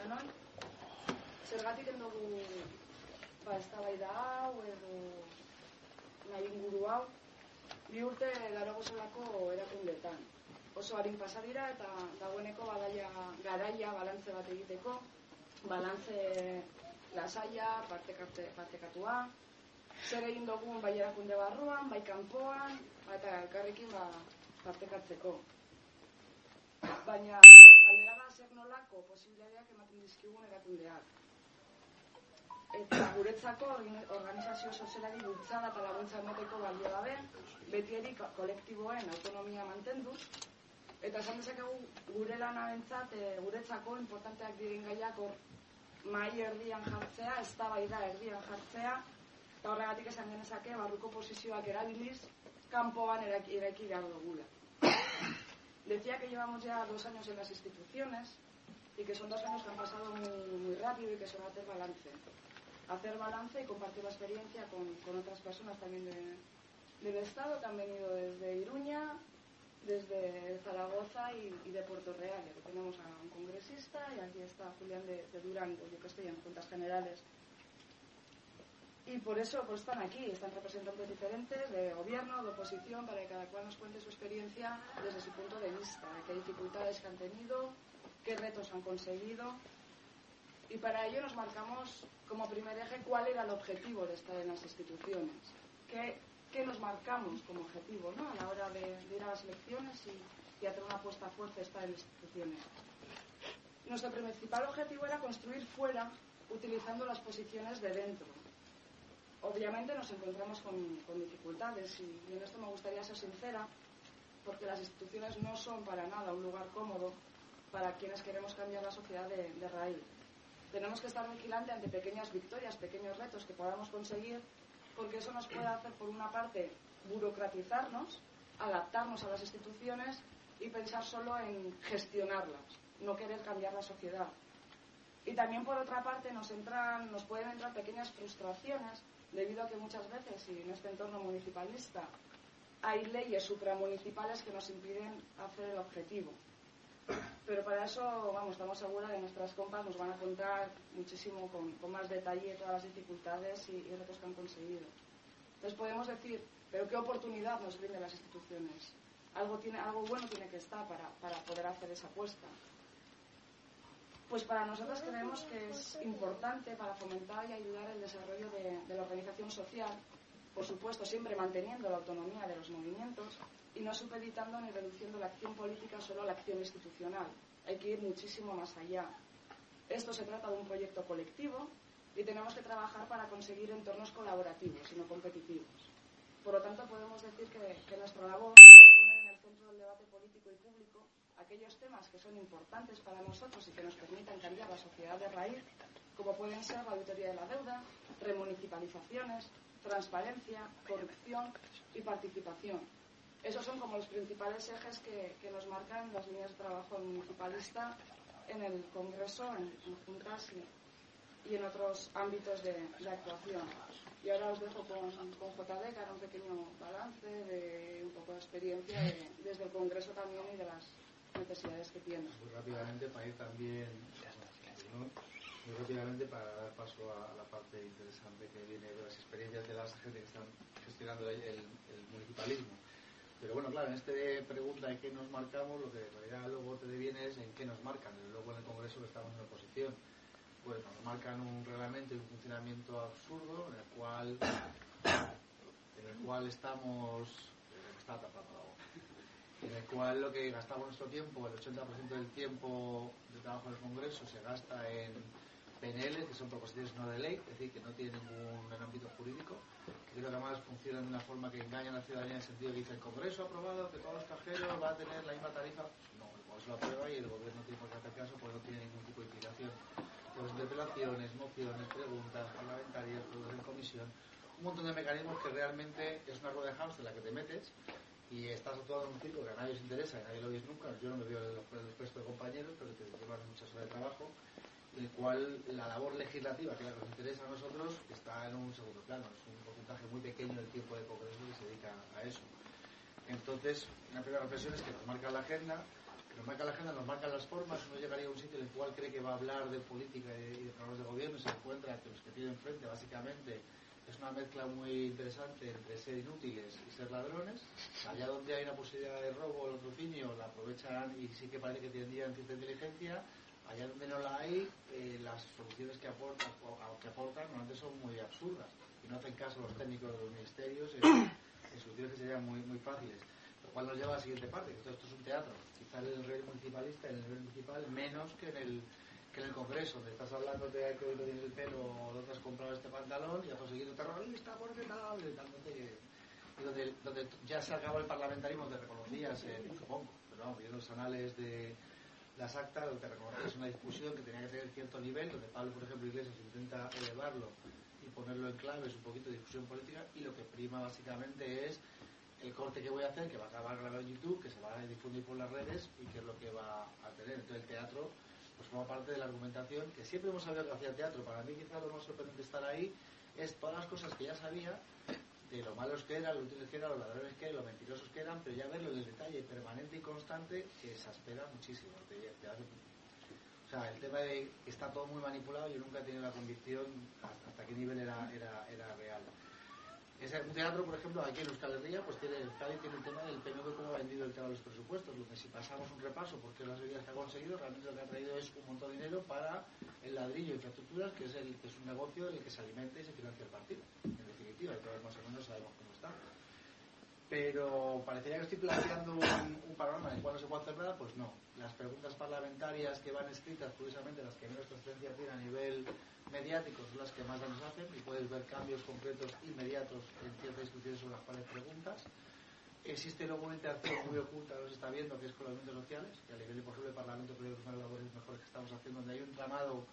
denoi. Zergatik endugu eztabaida hau edo nahi inguru hau, 2 urte darogozelako erakundeetan. Oso harin pasa dira eta dagoeneko garaia balantze bat egiteko, balantze lasaia, partekatua, zer egin dugun bai erakunde barruan, bai kanpoan, eta elkarrekin partekatzeko. Baina galdera da zer nolako posibiladeak ematen dizkigun erakundeak. Eta guretzako organizazio sozialari bultzada eta laguntza emateko balio dabe, betieri kolektiboen autonomia mantenduz, eta esan dezakegu gure lanarentzat guretzako importanteak diren gaiak mahai erdian jartzea, eztabaida erdian jartzea, eta horregatik esan genezake barruko posizioak erabiliz, kanpoan eraiki behar dugula. Decía que llevamos ya 2 años en las instituciones y que son 2 años que han pasado muy rápido y que son hacer balance y compartir la experiencia con otras personas también del Estado que han venido desde Iruña, desde Zaragoza y de Puerto Real. Aquí tenemos a un congresista y aquí está Julián de Durango, yo que estoy en Juntas Generales. Y por eso pues están aquí, están representantes diferentes de gobierno, de oposición, para que cada cual nos cuente su experiencia desde su punto de vista, qué dificultades que han tenido, qué retos han conseguido. Y para ello nos marcamos como primer eje cuál era el objetivo de estar en las instituciones, qué nos marcamos como objetivo, ¿no?, a la hora de ir a las elecciones y hacer una apuesta fuerte de estar en las instituciones. Nuestro principal objetivo era construir fuera, utilizando las posiciones de dentro. Obviamente nos encontramos con dificultades y en esto me gustaría ser sincera, porque las instituciones no son para nada un lugar cómodo para quienes queremos cambiar la sociedad de raíz. Tenemos que estar vigilantes ante pequeñas victorias, pequeños retos que podamos conseguir, porque eso nos puede hacer, por una parte, burocratizarnos, adaptarnos a las instituciones y pensar solo en gestionarlas, no querer cambiar la sociedad. Y también, por otra parte, nos pueden entrar pequeñas frustraciones, debido a que muchas veces, y en este entorno municipalista, hay leyes supramunicipales que nos impiden hacer el objetivo. Pero para eso, estamos seguras de que nuestras compas nos van a contar muchísimo con más detalle todas las dificultades y retos que han conseguido. Entonces podemos decir, pero ¿qué oportunidad nos brindan las instituciones? Algo bueno tiene que estar para poder hacer esa apuesta. Pues para nosotros creemos que es importante para fomentar y ayudar el desarrollo de la organización social, por supuesto siempre manteniendo la autonomía de los movimientos y no supeditando ni reduciendo la acción política solo a la acción institucional. Hay que ir muchísimo más allá. Esto se trata de un proyecto colectivo y tenemos que trabajar para conseguir entornos colaborativos y no competitivos. Por lo tanto, podemos decir que nuestra labor es poner en el centro del debate político y público aquellos temas que son importantes para nosotros y que nos permitan cambiar la sociedad de raíz, como pueden ser la auditoría de la deuda, remunicipalizaciones, transparencia, corrupción y participación. Esos son como los principales ejes que nos marcan las líneas de trabajo municipalista en el Congreso, en juntas y en otros ámbitos de actuación. Y ahora os dejo con JD, que hará un pequeño balance de un poco de experiencia desde el Congreso también y de las necesidades que tiene. Muy rápidamente para ir también, muy rápidamente para dar paso a la parte interesante que viene de las experiencias de la gente que están gestionando el municipalismo. Pero bueno, claro, en esta pregunta de qué nos marcamos, lo que en realidad luego te deviene es en qué nos marcan. Luego en el Congreso que estamos en oposición, pues nos marcan un reglamento y un funcionamiento absurdo en el cual estamos, está tapando la boca, en el cual lo que gastamos nuestro tiempo, el 80% del tiempo de trabajo en el Congreso se gasta en PNL, que son proposiciones no de ley, es decir, que no tienen ningún ámbito jurídico, que creo que además funcionan de una forma que engaña a la ciudadanía en el sentido que dice el Congreso ha aprobado que todos los cajeros van a tener la misma tarifa. No, el Congreso lo aprueba y el Gobierno tiene por qué hacer caso, porque no tiene ningún tipo de implicación. Entonces, interpelaciones, mociones, preguntas parlamentarias, todos en comisión, un montón de mecanismos que realmente es una rueda de hámster en la que te metes y estás actuando en un círculo que a nadie os interesa y nadie lo veis nunca. Yo no me veo el resto de compañeros, pero que llevan muchas horas de trabajo, en el cual la labor legislativa, que es la que nos interesa a nosotros, está en un segundo plano. Es un porcentaje muy pequeño del tiempo de Congreso que se dedica a eso. Entonces, una primera reflexión es que nos marca la agenda, nos marca la agenda, nos marcan las formas. Uno llegaría a un sitio en el cual cree que va a hablar de política y de programas de gobierno y se encuentra que los que tienen enfrente básicamente es una mezcla muy interesante entre ser inútiles y ser ladrones. Allá donde hay una posibilidad de robo o latrocinio la aprovechan y sí que parece que tendrían cierta inteligencia. Allá donde no la hay, las soluciones que aportan normalmente son muy absurdas y no hacen caso a los técnicos de los ministerios en soluciones que serían muy, muy fáciles. Lo cual nos lleva a la siguiente parte, que esto es un teatro. Quizá en el nivel municipalista, en el nivel municipal, menos que en el Congreso, donde estás hablando de que hoy no tienes el pelo o dónde has comprado este pantalón y has conseguido terrorista porque tal, y donde ya se acabó el parlamentarismo, te reconocías, supongo, pero vamos, viendo los anales de las actas, donde te reconocías una discusión que tenía que tener cierto nivel, donde Pablo, por ejemplo, Iglesias intenta elevarlo y ponerlo en clave, es un poquito de discusión política, y lo que prima básicamente es el corte que voy a hacer, que va a acabar grabado en YouTube, que se va a difundir por las redes y que es lo que va a tener. Entonces el teatro pues forma parte de la argumentación, que siempre hemos sabido que hacía el teatro. Para mí quizás lo más sorprendente de estar ahí es todas las cosas que ya sabía, de lo malos que eran, lo útiles que eran, los ladrones que eran, lo mentirosos que eran, pero ya verlo en el detalle permanente y constante que exaspera muchísimo. O sea, el tema de que está todo muy manipulado, yo nunca he tenido la convicción hasta qué nivel era real. Es un teatro, por ejemplo, aquí en Euskal Herria, pues tiene el tema del PNV, cómo ha vendido el tema de los presupuestos, donde si pasamos un repaso porque las medidas que ha conseguido, realmente lo que ha traído es un montón de dinero para el ladrillo de infraestructuras, que es un negocio del que se alimenta y se financia el partido, en definitiva, y todos más o menos sabemos cómo está. Pero parecería que estoy planteando un panorama en el cual no se puede hacer nada, pues no. Las preguntas parlamentarias que van escritas, curiosamente las que menos trascendencia tienen a nivel mediático, son las que más daños hacen, y puedes ver cambios concretos inmediatos en ciertas instituciones sobre las cuales preguntas. Existe luego una interacción muy oculta, no se está viendo, que es con los movimientos sociales, que a nivel de, por ejemplo, el Parlamento creo que es una de las labores mejores que estamos haciendo, donde hay un tramado,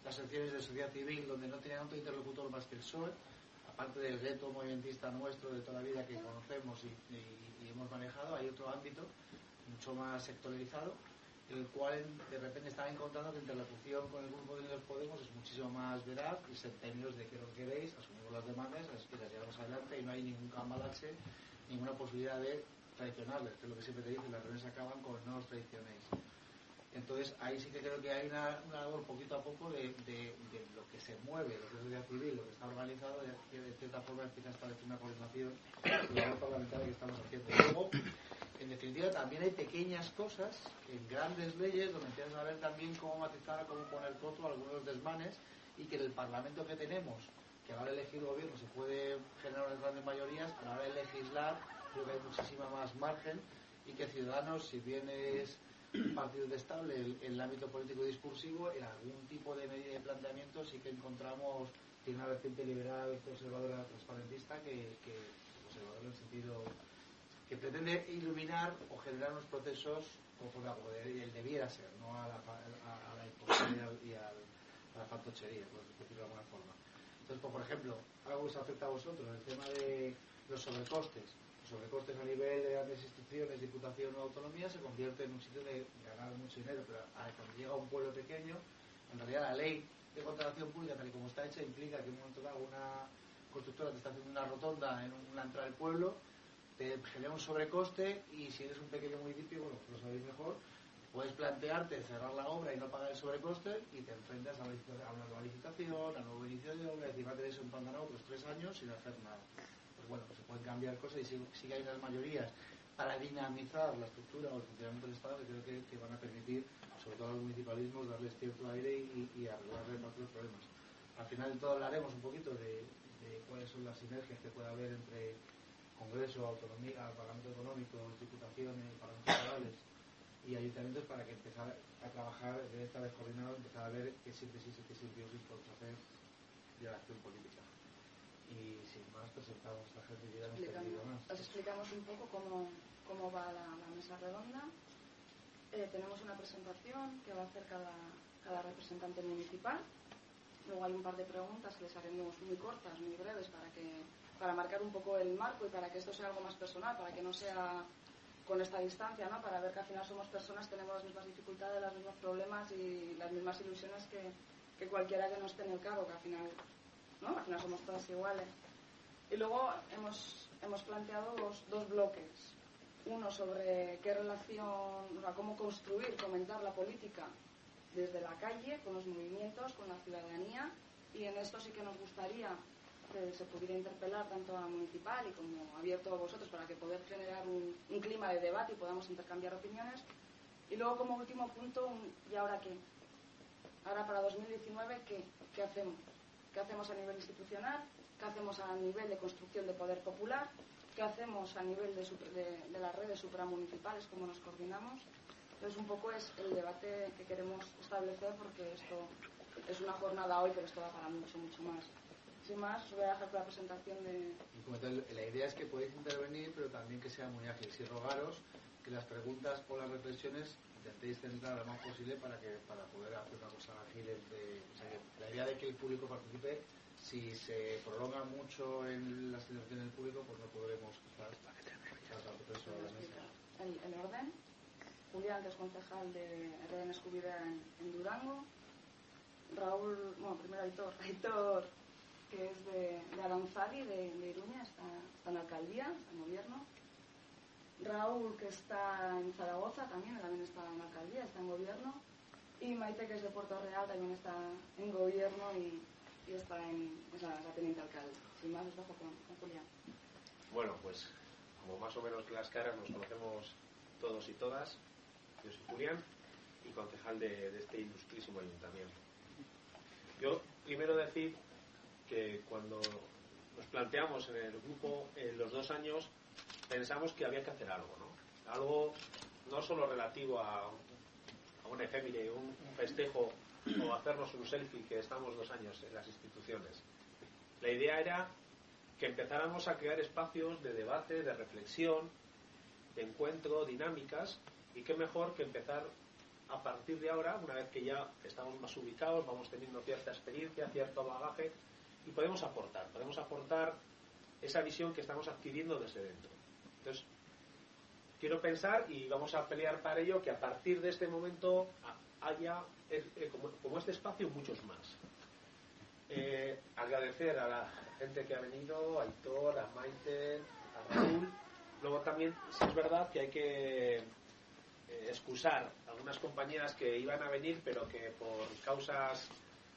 las secciones de sociedad civil, donde no tienen otro interlocutor más que el PSOE, aparte del reto movimentista nuestro de toda la vida que conocemos y hemos manejado, hay otro ámbito mucho más sectorializado, en el cual de repente están encontrando que la interlocución con el grupo de Unidos Podemos es muchísimo más veraz y en términos de que lo que queréis, asumimos las demandas, las llevamos adelante y no hay ningún cambalache, ninguna posibilidad de traicionarles, que es lo que siempre te dicen, las reuniones acaban con no os traicionéis. Entonces ahí sí que creo que hay una labor poquito a poco de lo que se mueve, lo que es sociedad civil, lo que está organizado, que de cierta forma empieza a establecer una coordinación con la labor parlamentaria que estamos haciendo. Y luego, en definitiva, también hay pequeñas cosas en grandes leyes donde empiezas a ver también cómo matizar, cómo poner coto a algunos desmanes, y que en el Parlamento que tenemos, que a la hora de elegir gobierno se puede generar unas grandes mayorías, a la hora de legislar creo que hay muchísima más margen, y que Ciudadanos, si bien es un partido estable en el ámbito político discursivo, en algún tipo de medida de planteamiento sí que encontramos, tiene una vertiente liberal, conservadora, transparentista, que conservadora en el sentido que pretende iluminar o generar unos procesos conforme a como él debiera ser, no a la imposición y a la fantochería, por decirlo de alguna forma. Entonces, pues, por ejemplo, algo que os afecta a vosotros, el tema de los sobrecostes. Los sobrecostes a nivel de grandes instituciones, diputación o autonomía, se convierte en un sitio de ganar mucho dinero, pero cuando llega a un pueblo pequeño, en realidad la ley de contratación pública, tal y como está hecha, implica que en un momento dado una constructora te está haciendo una rotonda en una entrada del pueblo, te genera un sobrecoste, y si eres un pequeño municipio, bueno, lo sabéis mejor, puedes plantearte cerrar la obra y no pagar el sobrecoste, y te enfrentas a una nueva licitación, a un nuevo inicio de obra, y encima te des un pantanado otros 3 años sin hacer nada. Pues bueno, pues se pueden cambiar cosas, y sí que hay unas mayorías para dinamizar la estructura o el funcionamiento del Estado, que creo que van a permitir, sobre todo a los municipalismos, darles cierto aire y arreglarles parte de los problemas. Al final de todo hablaremos un poquito de cuáles son las sinergias que puede haber entre Congreso, autonomía, Parlamento Autonómico, diputaciones, parlamentos locales y ayuntamientos, para que empezar a trabajar de esta vez coordinado, empezar a ver qué síntesis y qué simbiosis podemos hacer de la acción política. Y sin más, presentamos a la gente que ya nos ha pedido más. Os explicamos un poco cómo va la mesa redonda. Tenemos una presentación que va a hacer cada representante municipal. Luego hay un par de preguntas que les haremos muy cortas, muy breves, para marcar un poco el marco y para que esto sea algo más personal, para que no sea con esta distancia, ¿no? Para ver que al final somos personas, tenemos las mismas dificultades, los mismos problemas y las mismas ilusiones que cualquiera que no esté en el cargo, que al final, ¿no? Al final somos todas iguales. Y luego hemos planteado dos bloques. uno sobre qué relación, o sea, cómo construir, fomentar la política desde la calle, con los movimientos, con la ciudadanía, y en esto sí que nos gustaría que se pudiera interpelar tanto a municipal y como abierto a vosotros para que poder generar un clima de debate y podamos intercambiar opiniones. Y luego, como último punto, ¿y ahora qué? Ahora para 2019, ¿qué hacemos? ¿Qué hacemos a nivel institucional? ¿Qué hacemos a nivel de construcción de poder popular? ¿Qué hacemos a nivel de las redes supramunicipales? ¿Cómo nos coordinamos? Entonces, un poco es el debate que queremos establecer, porque esto es una jornada hoy, pero esto va para mucho, mucho más. Sin más, os voy a dejar la presentación de... La idea es que podéis intervenir, pero también que sea muy ágil. Y rogaros que las preguntas o las reflexiones intentéis centrar lo más posible para poder hacer una cosa ágil. O sea, la idea de que el público participe, si se prolonga mucho en la situación del público, pues no podremos estar el orden. Julián, que es concejal de Eden Escubidea en Durango. Raúl, bueno, primero Aitor, que es de Aranzadi, de Iruña, está en la alcaldía, está en gobierno. Raúl, que está en Zaragoza, también está en la alcaldía, está en gobierno. Y Maite, que es de Puerto Real, también está en gobierno y está es la teniente alcalde. Sin más, os dejo con Julián. Bueno, pues como más o menos las caras nos conocemos todos y todas, yo soy Julián y concejal de este ilustrísimo ayuntamiento. Yo primero decir que cuando nos planteamos en el grupo en los 2 años, pensamos que había que hacer algo, ¿no? Algo no solo relativo a un efeméride, un festejo o hacernos un selfie, que estamos 2 años en las instituciones. La idea era que empezáramos a crear espacios de debate, de reflexión, de encuentro, dinámicas, y qué mejor que empezar a partir de ahora, una vez que ya estamos más ubicados, vamos teniendo cierta experiencia, cierto bagaje, y podemos aportar esa visión que estamos adquiriendo desde dentro. Entonces, quiero pensar, y vamos a pelear para ello, que a partir de este momento haya, como este espacio, muchos más. Agradecer a la gente que ha venido, a Aitor, a Maite, a Raúl. Luego también, sí es verdad que hay que excusar a algunas compañeras que iban a venir, pero que por causas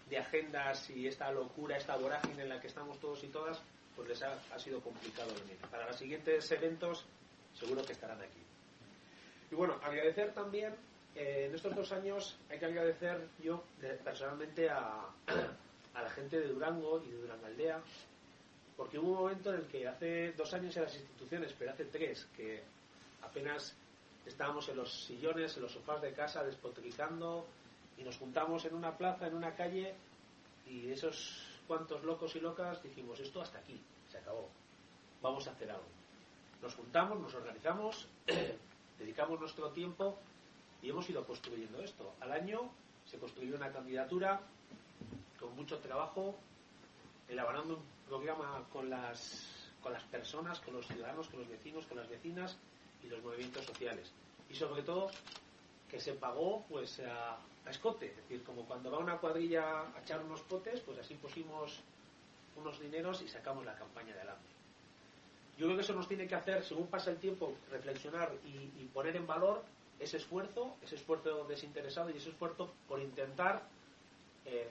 de agendas y esta locura, esta vorágine en la que estamos todos y todas, pues les ha sido complicado venir. Para los siguientes eventos seguro que estarán aquí. Y bueno, agradecer también, en estos 2 años hay que agradecer yo personalmente a la gente de Durango y de Durangaldea, porque hubo un momento en el que hace 2 años en las instituciones, pero hace 3, que apenas estábamos en los sillones, en los sofás de casa, despotricando, y nos juntamos en una plaza, en una calle, y esos cuantos locos y locas dijimos, esto hasta aquí, se acabó, vamos a hacer algo. Nos juntamos, nos organizamos, dedicamos nuestro tiempo y hemos ido construyendo esto. Al año se construyó una candidatura con mucho trabajo, elaborando un programa con las personas, con los ciudadanos, con los vecinos, con las vecinas y los movimientos sociales. Y sobre todo que se pagó pues a escote, es decir, como cuando va una cuadrilla a echar unos potes, pues así pusimos unos dineros y sacamos la campaña adelante. Yo creo que eso nos tiene que hacer, según pasa el tiempo, reflexionar y poner en valor ese esfuerzo desinteresado y ese esfuerzo por intentar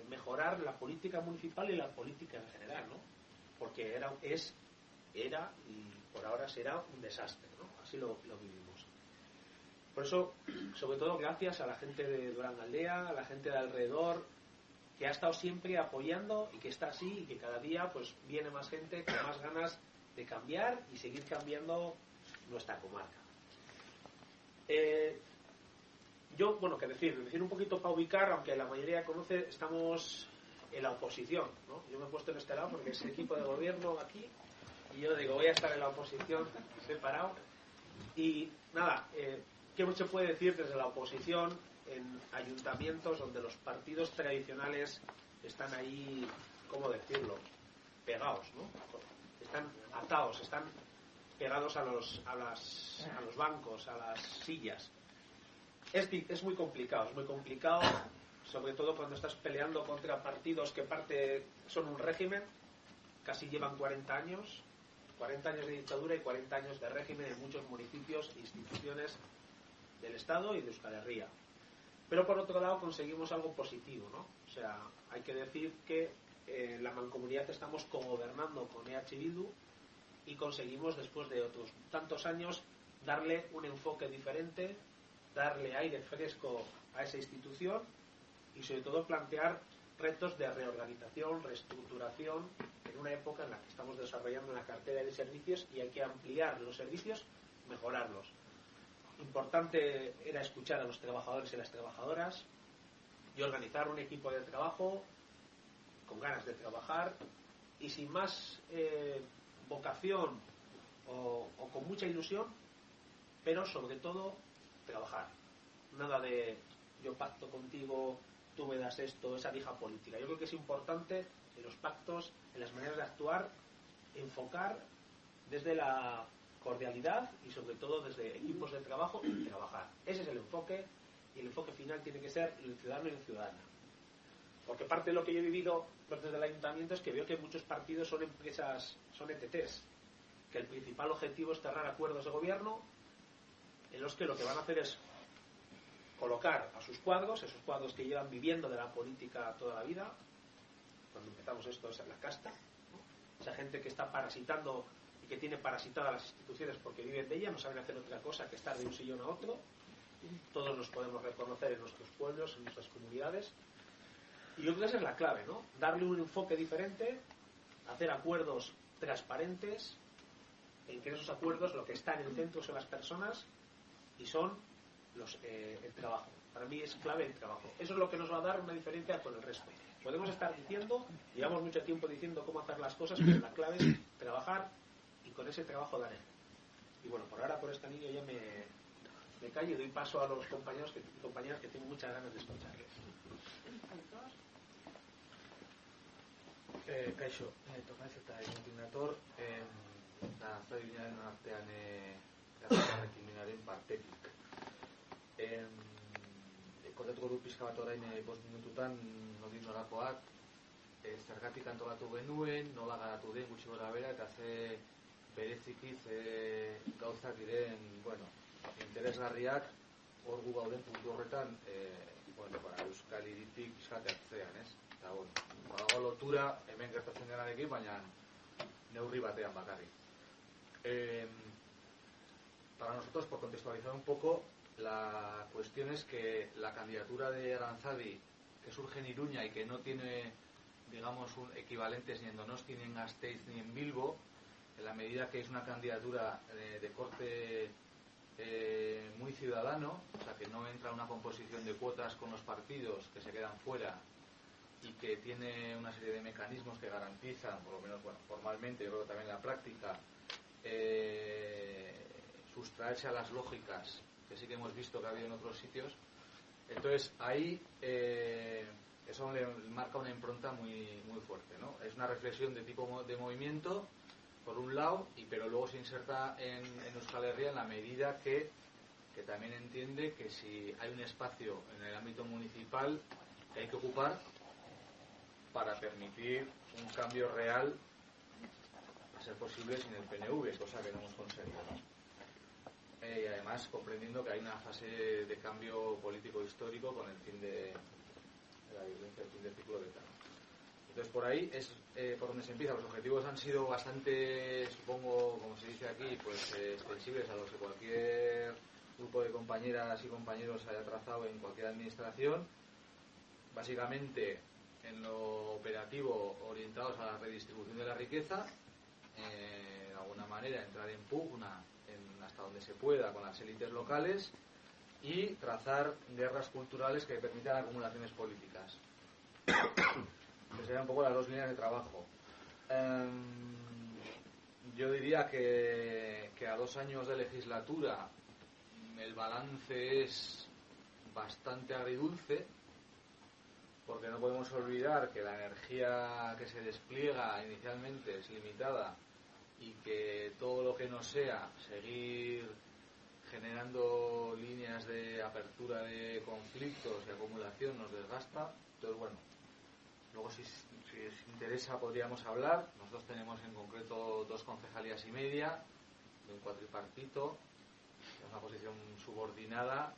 mejorar la política municipal y la política en general, ¿no? Porque era y por ahora será un desastre, ¿no? Así lo vivimos. Por eso, sobre todo, gracias a la gente de Durangaldea, a la gente de alrededor, que ha estado siempre apoyando y que está así y que cada día pues viene más gente con más ganas de cambiar y seguir cambiando nuestra comarca. Yo, bueno, que decir un poquito para ubicar, aunque la mayoría conoce, estamos en la oposición, ¿no? Yo me he puesto en este lado porque es el equipo de gobierno aquí y yo digo, voy a estar en la oposición separado. Y nada, ¿qué se puede decir desde la oposición en ayuntamientos donde los partidos tradicionales están ahí, ¿cómo decirlo?, pegados, ¿no? Están atados, están pegados a los bancos, a las sillas. Es muy complicado, sobre todo cuando estás peleando contra partidos que son un régimen, casi llevan 40 años, 40 años de dictadura y 40 años de régimen en muchos municipios e instituciones del Estado y de Euskal Herria. Pero por otro lado conseguimos algo positivo, ¿no? O sea, hay que decir que la mancomunidad estamos cogobernando con EH Bildu y conseguimos después de otros tantos años darle un enfoque diferente, darle aire fresco a esa institución y sobre todo plantear retos de reorganización, reestructuración en una época en la que estamos desarrollando una cartera de servicios y hay que ampliar los servicios, mejorarlos. Importante era escuchar a los trabajadores y las trabajadoras y organizar un equipo de trabajo con ganas de trabajar y sin más vocación o con mucha ilusión, pero sobre todo trabajar. Nada de yo pacto contigo, tú me das esto, esa vieja política. Yo creo que es importante en los pactos, en las maneras de actuar, enfocar desde la cordialidad y sobre todo desde equipos de trabajo y trabajar. Ese es el enfoque y el enfoque final tiene que ser el ciudadano y el ciudadana. Porque parte de lo que yo he vivido desde el ayuntamiento es que veo que muchos partidos son empresas, son ETTs, que el principal objetivo es cerrar acuerdos de gobierno en los que lo que van a hacer es colocar a sus cuadros, esos cuadros que llevan viviendo de la política toda la vida. Cuando empezamos esto es en la casta, ¿no? Esa gente que está parasitando y que tiene parasitadas las instituciones porque viven de ellas, no saben hacer otra cosa que estar de un sillón a otro. Todos nos podemos reconocer en nuestros pueblos, en nuestras comunidades. Y yo creo que esa es la clave, ¿no? Darle un enfoque diferente, hacer acuerdos transparentes, en que esos acuerdos lo que está en el centro son las personas y son el trabajo. Para mí es clave el trabajo. Eso es lo que nos va a dar una diferencia con el resto. Podemos estar diciendo, llevamos mucho tiempo diciendo cómo hacer las cosas, pero la clave es trabajar y con ese trabajo dar ejemplo. Y bueno, por ahora, por esta línea ya me callo y doy paso a los compañeros y compañeras que tengo muchas ganas de escucharles. Kaixo, tokaiz eta egunekin dator, eta zailinaren artean ekimenaren partetik. Kontatuko du pixka bat orain 5 minututan nolin nolakoak, zergatik antolatu genuen, nola garatu den gutxi gora bera, eta ze bereziki ze gauzak diren, bueno, interesgarriak hor gu gauden puntu horretan, Euskal Hiritik pixka bat atzean, ez? Eta, badago lotura hemen gertatzen denarekin, baina neurri batean bakarrik. Para nosotros, por contextualizar un poco, la cuestión es que la candidatura de Aranzadi, que surge en Iruña y que no tiene, digamos, equivalentes ni en Donosti, ni en Gasteiz, ni en Bilbo, en la medida que es una candidatura de corte muy ciudadano, o sea, que no entra una composición de cuotas con los partidos que se quedan fuera y que tiene una serie de mecanismos que garantizan, por lo menos formalmente, yo creo que también en la práctica, sustraerse a las lógicas que sí que hemos visto que ha habido en otros sitios. Entonces ahí eso le marca una impronta muy, muy fuerte, ¿no? Es una reflexión de tipo de movimiento, por un lado, pero luego se inserta en Euskal Herria en la medida que también entiende que si hay un espacio en el ámbito municipal que hay que ocupar para permitir un cambio real, a ser posible sin el PNV, cosa que no hemos conseguido, ¿no? Y además comprendiendo que hay una fase de cambio político histórico con el fin de la violencia, el fin del ciclo de tal. Entonces por ahí es por donde se empieza. Los objetivos han sido bastante, supongo, como se dice aquí, pues extensibles a los que cualquier grupo de compañeras y compañeros haya trazado en cualquier administración. Básicamente en lo operativo orientados a la redistribución de la riqueza, de alguna manera entrar en pugna hasta donde se pueda con las élites locales y trazar guerras culturales que permitan acumulaciones políticas. Que serían un poco las dos líneas de trabajo. Yo diría que a 2 años de legislatura el balance es bastante agridulce, porque no podemos olvidar que la energía que se despliega inicialmente es limitada y que todo lo que no sea seguir generando líneas de apertura de conflictos y acumulación nos desgasta. Entonces, bueno, luego si os interesa podríamos hablar. Nosotros tenemos en concreto 2 concejalías y media de un cuatripartito, es una posición subordinada,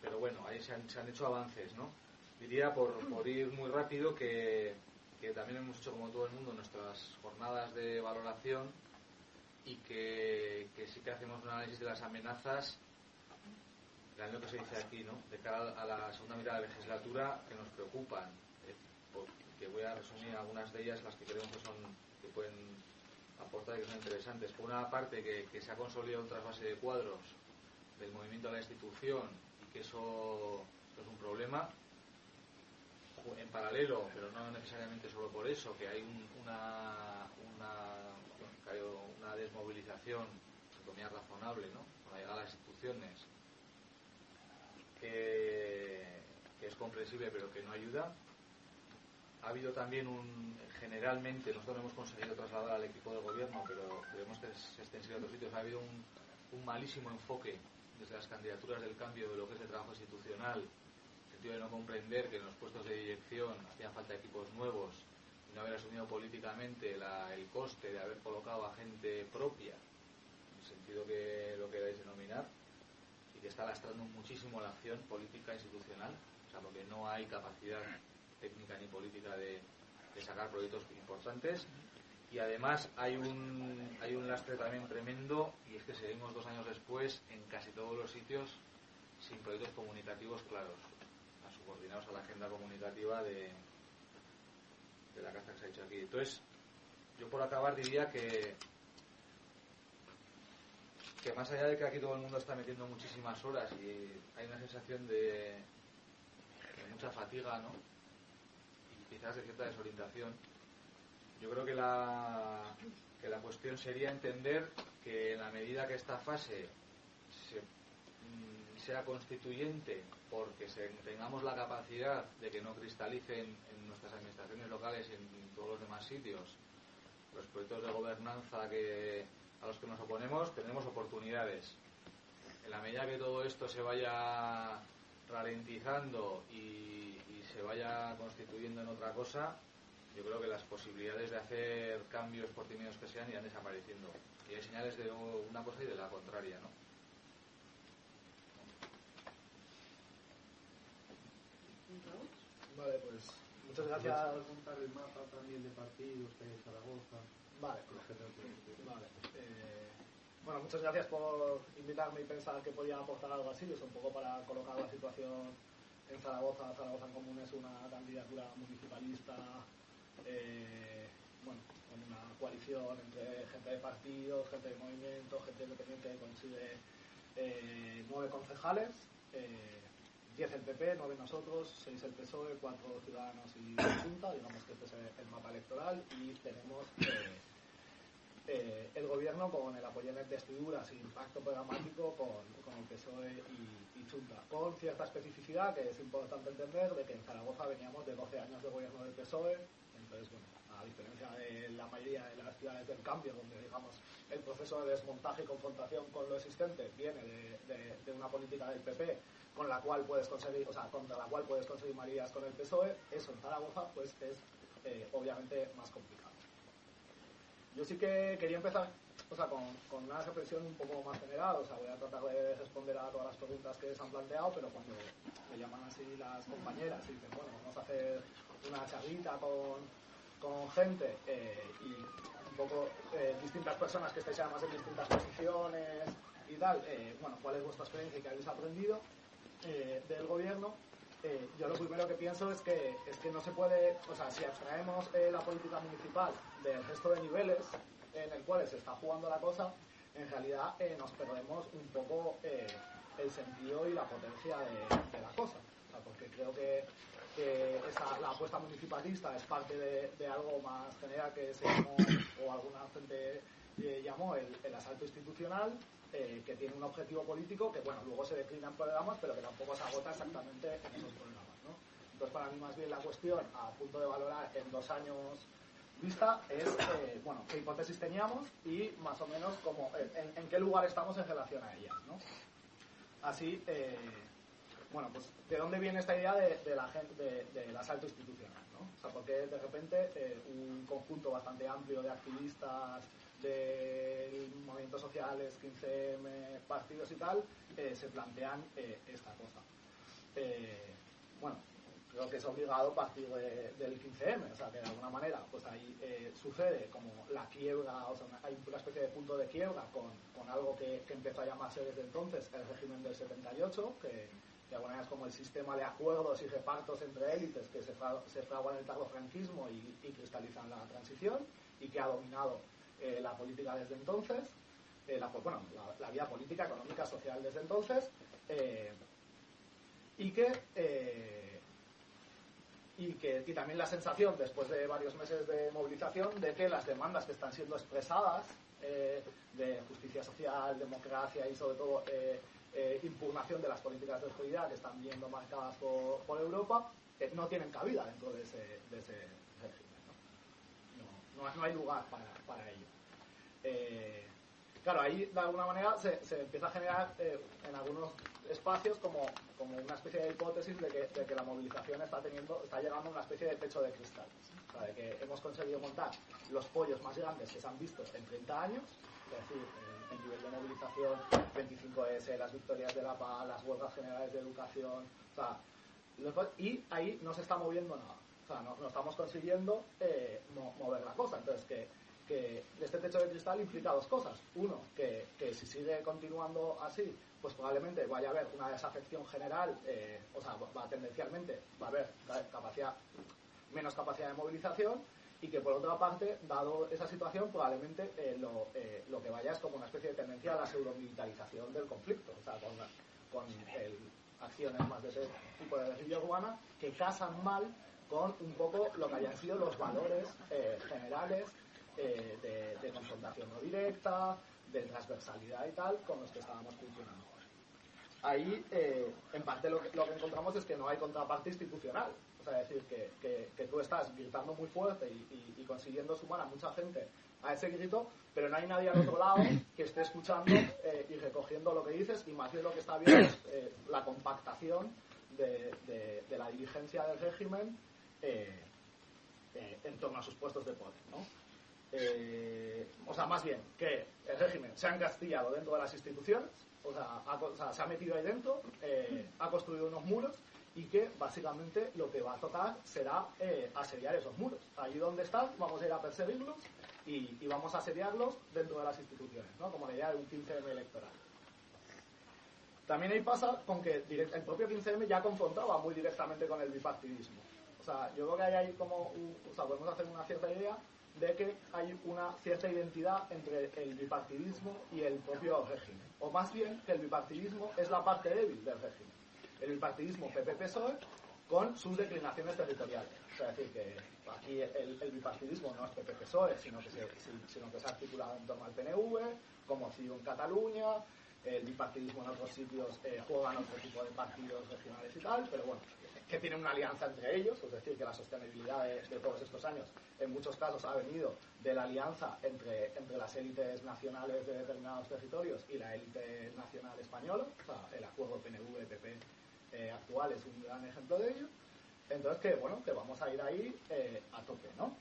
pero bueno, ahí se han hecho avances, ¿no? Diría, por ir muy rápido, que también hemos hecho, como todo el mundo, nuestras jornadas de valoración, y que sí que hacemos un análisis de las amenazas, lo que se dice aquí, ¿no?, de cara a la segunda mitad de la legislatura, que nos preocupan, que voy a resumir algunas de ellas, las que creemos que pueden aportar y que son interesantes. Por una parte, que se ha consolidado un trasvase de cuadros del movimiento a la institución, y que eso es un problema. En paralelo, pero no necesariamente solo por eso, que hay una desmovilización, entre comillas, razonable, ¿no?, para llegar a las instituciones, que es comprensible pero que no ayuda. Ha habido también generalmente, nosotros no hemos conseguido trasladar al equipo de gobierno, pero creemos que es extensivo a otros sitios, ha habido un malísimo enfoque desde las candidaturas del cambio de lo que es el trabajo institucional, en el sentido de no comprender que en los puestos de dirección hacían falta equipos nuevos, y no haber asumido políticamente el coste de haber colocado a gente propia, en el sentido que lo queráis denominar, y que está lastrando muchísimo la acción política institucional, o sea, porque no hay capacidad técnica ni política de sacar proyectos importantes. Y además hay un lastre también tremendo, y es que seguimos 2 años después en casi todos los sitios sin proyectos comunicativos claros, subordinados a la agenda comunicativa de la casta que se ha dicho aquí. Entonces, yo por acabar diría que más allá de que aquí todo el mundo está metiendo muchísimas horas y hay una sensación de mucha fatiga, ¿no?, y quizás de cierta desorientación, yo creo que la cuestión sería entender que en la medida que esta fase sea constituyente, porque tengamos la capacidad de que no cristalicen en nuestras administraciones locales y en todos los demás sitios los proyectos de gobernanza a los que nos oponemos, tenemos oportunidades. En la medida que todo esto se vaya ralentizando y se vaya constituyendo en otra cosa, yo creo que las posibilidades de hacer cambios, por tímidos que sean, irán desapareciendo. Y hay señales de una cosa y de la contraria, ¿no? Vale, pues muchas gracias. ¿Puedes contar el mapa también de partidos que hay en Zaragoza? Vale. Bueno, muchas gracias por invitarme y pensar que podía aportar algo así. Es un poco para colocar la situación en Zaragoza. Zaragoza en Común es una candidatura municipalista, con una coalición entre gente de partidos, gente de movimiento, gente independiente que consigue 9 concejales, 10 el PP, 9 nosotros, 6 el PSOE, 4 Ciudadanos y Junta. Digamos que este es el mapa electoral, y tenemos el gobierno con el apoyo en investidura sin pacto programático con el PSOE y Junta, con cierta especificidad que es importante entender, de que en Zaragoza veníamos de 12 años de gobierno del PSOE. Entonces, bueno, a diferencia de la mayoría de las ciudades del cambio, donde, digamos, el proceso de desmontaje y confrontación con lo existente viene de una política del PP con la cual puedes conseguir, contra la cual puedes conseguir mayorías con el PSOE, eso en Zaragoza pues es obviamente más complicado. Yo sí que quería empezar con una reflexión un poco más general. Voy a tratar de responder a todas las preguntas que se han planteado, pero cuando me llaman así las compañeras y dicen, bueno, vamos a hacer una charlita con gente y un poco distintas personas que estáis además en distintas posiciones y tal, ¿cuál es vuestra experiencia y qué habéis aprendido del gobierno? Yo lo primero que pienso es que no se puede, si abstraemos la política municipal del resto de niveles en el cual se está jugando la cosa, en realidad nos perdemos un poco el sentido y la potencia de la cosa. Porque creo que la apuesta municipalista es parte de algo más general que se llamó, o alguna gente llamó, el asalto institucional, que tiene un objetivo político que, luego se declina en programas, pero que tampoco se agota exactamente en esos programas, ¿no? Entonces, para mí, más bien la cuestión, a punto de valorar en 2 años vista, es, qué hipótesis teníamos y, más o menos, en qué lugar estamos en relación a ellas, ¿no? Así, bueno, pues ¿de dónde viene esta idea de la gente, del asalto institucional, ¿no? O sea, porque de repente un conjunto bastante amplio de activistas de movimientos sociales, 15M, partidos y tal, se plantean esta cosa. Bueno, creo que es obligado partir del 15M, o sea, que de alguna manera pues ahí sucede como la quiebra, o sea, hay una especie de punto de quiebra con algo que empezó a llamarse desde entonces el régimen del 78, que de alguna manera es como el sistema de acuerdos y repartos entre élites que se fraguan en el tardofranquismo y cristalizan la transición, y que ha dominado la política desde entonces, la vida política, económica, social desde entonces, y también la sensación, después de varios meses de movilización, de que las demandas que están siendo expresadas de justicia social, democracia y sobre todo impugnación de las políticas de autoridad que están viendo marcadas por Europa, no tienen cabida dentro de ese régimen, ¿no? No hay lugar para ello. Claro, ahí de alguna manera se empieza a generar en algunos espacios como una especie de hipótesis de que la movilización está llegando a una especie de techo de cristal, o sea, de que hemos conseguido montar los pollos más grandes que se han visto en 30 años, es decir, el nivel de movilización, 25S, las victorias de la paz, las huelgas generales de educación, o sea, y ahí no se está moviendo nada, o sea, no estamos consiguiendo mover la cosa. Entonces, que este techo de cristal implica dos cosas. Uno, que si sigue continuando así, pues probablemente vaya a haber una desafección general, o sea, tendencialmente va a haber menos capacidad de movilización, y que por otra parte, dado esa situación, probablemente lo que vaya es como una especie de tendencia a la pseudomilitarización del conflicto, o sea, con acciones más de ese tipo de guerrilla urbana que casan mal con un poco lo que hayan sido los valores generales de confrontación no directa, de transversalidad y tal, con los que estábamos funcionando. Ahí, en parte, lo que encontramos es que no hay contraparte institucional. O sea, es decir, que tú estás gritando muy fuerte y consiguiendo sumar a mucha gente a ese grito, pero no hay nadie al otro lado que esté escuchando y recogiendo lo que dices, y más bien lo que está viendo es la compactación de la dirigencia del régimen en torno a sus puestos de poder, ¿no? O sea, más bien que el régimen se ha encastillado dentro de las instituciones, o sea, se ha metido ahí dentro, ha construido unos muros, y que básicamente lo que va a tocar será asediar esos muros. Allí donde están vamos a ir a perseguirlos y vamos a asediarlos dentro de las instituciones, ¿no? Como la idea de un 15M electoral. También ahí pasa con que el propio 15M ya confrontaba muy directamente con el bipartidismo. O sea, yo creo que hay como podemos hacer una cierta idea de que hay una cierta identidad entre el bipartidismo y el propio régimen. O más bien, que el bipartidismo es la parte débil del régimen. El bipartidismo PP-PSOE con sus declinaciones territoriales. O sea, es decir, que aquí el bipartidismo no es PP-PSOE, sino que se ha articulado en torno al PNV, como CiU en Cataluña. El bipartidismo en otros sitios juegan otro tipo de partidos regionales y tal, pero bueno, que tienen una alianza entre ellos, es decir, que la sostenibilidad de todos estos años en muchos casos ha venido de la alianza entre las élites nacionales de determinados territorios y la élite nacional española. O sea, el acuerdo PNV-PP actual es un gran ejemplo de ello. Entonces, que vamos a ir ahí a tope, ¿no?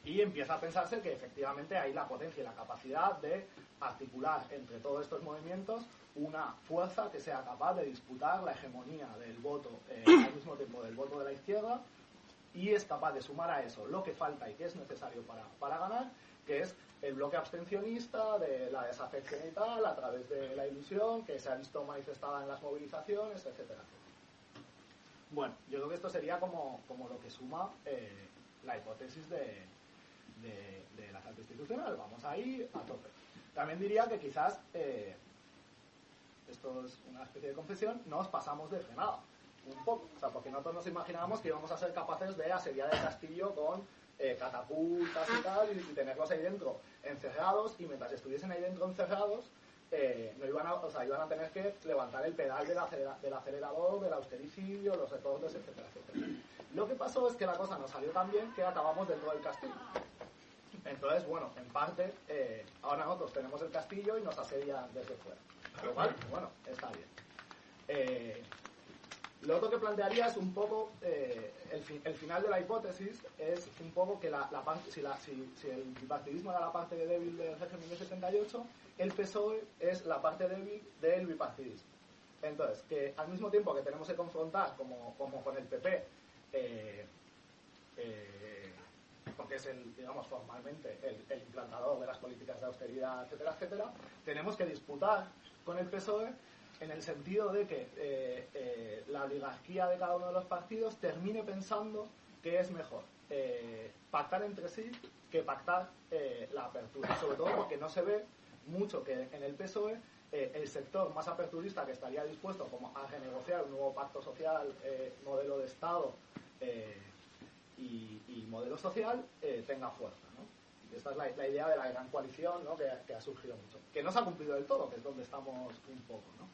Y empieza a pensarse que efectivamente hay la potencia y la capacidad de articular entre todos estos movimientos una fuerza que sea capaz de disputar la hegemonía del voto al mismo tiempo del voto de la izquierda, y es capaz de sumar a eso lo que falta y que es necesario para ganar, que es el bloque abstencionista, de la desafección y tal, a través de la ilusión que se ha visto manifestada en las movilizaciones, etcétera. Bueno, yo creo que esto sería como lo que suma la hipótesis del asalto institucional. Vamos ahí a tope. También diría que quizás, esto es una especie de confesión, nos pasamos de frenada un poco, o sea, porque nosotros nos imaginábamos que íbamos a ser capaces de asediar el castillo con catapultas y tal, y tenerlos ahí dentro encerrados, y mientras estuviesen ahí dentro encerrados iban a tener que levantar el pedal del acelerador, del austericidio, los recortes, etcétera, etcétera. Lo que pasó es que la cosa nos salió tan bien que acabamos dentro del castillo. Entonces, bueno, en parte, ahora nosotros tenemos el castillo y nos asedian desde fuera. Lo cual, bueno, está bien. Lo otro que plantearía es un poco, el final de la hipótesis es un poco que si el bipartidismo era la parte débil del régimen de 78, el PSOE es la parte débil del bipartidismo. Entonces, que al mismo tiempo que tenemos que confrontar, como con el PP, porque es digamos, formalmente el implantador de las políticas de austeridad, etcétera, etcétera, tenemos que disputar con el PSOE en el sentido de que la oligarquía de cada uno de los partidos termine pensando que es mejor pactar entre sí que pactar la apertura, sobre todo porque no se ve mucho que en el PSOE el sector más aperturista que estaría dispuesto como a renegociar un nuevo pacto social, modelo de Estado y modelo social tenga fuerza, ¿no? Esta es la idea de la gran coalición, ¿no? que ha surgido mucho, que no se ha cumplido del todo, que es donde estamos un poco, ¿no?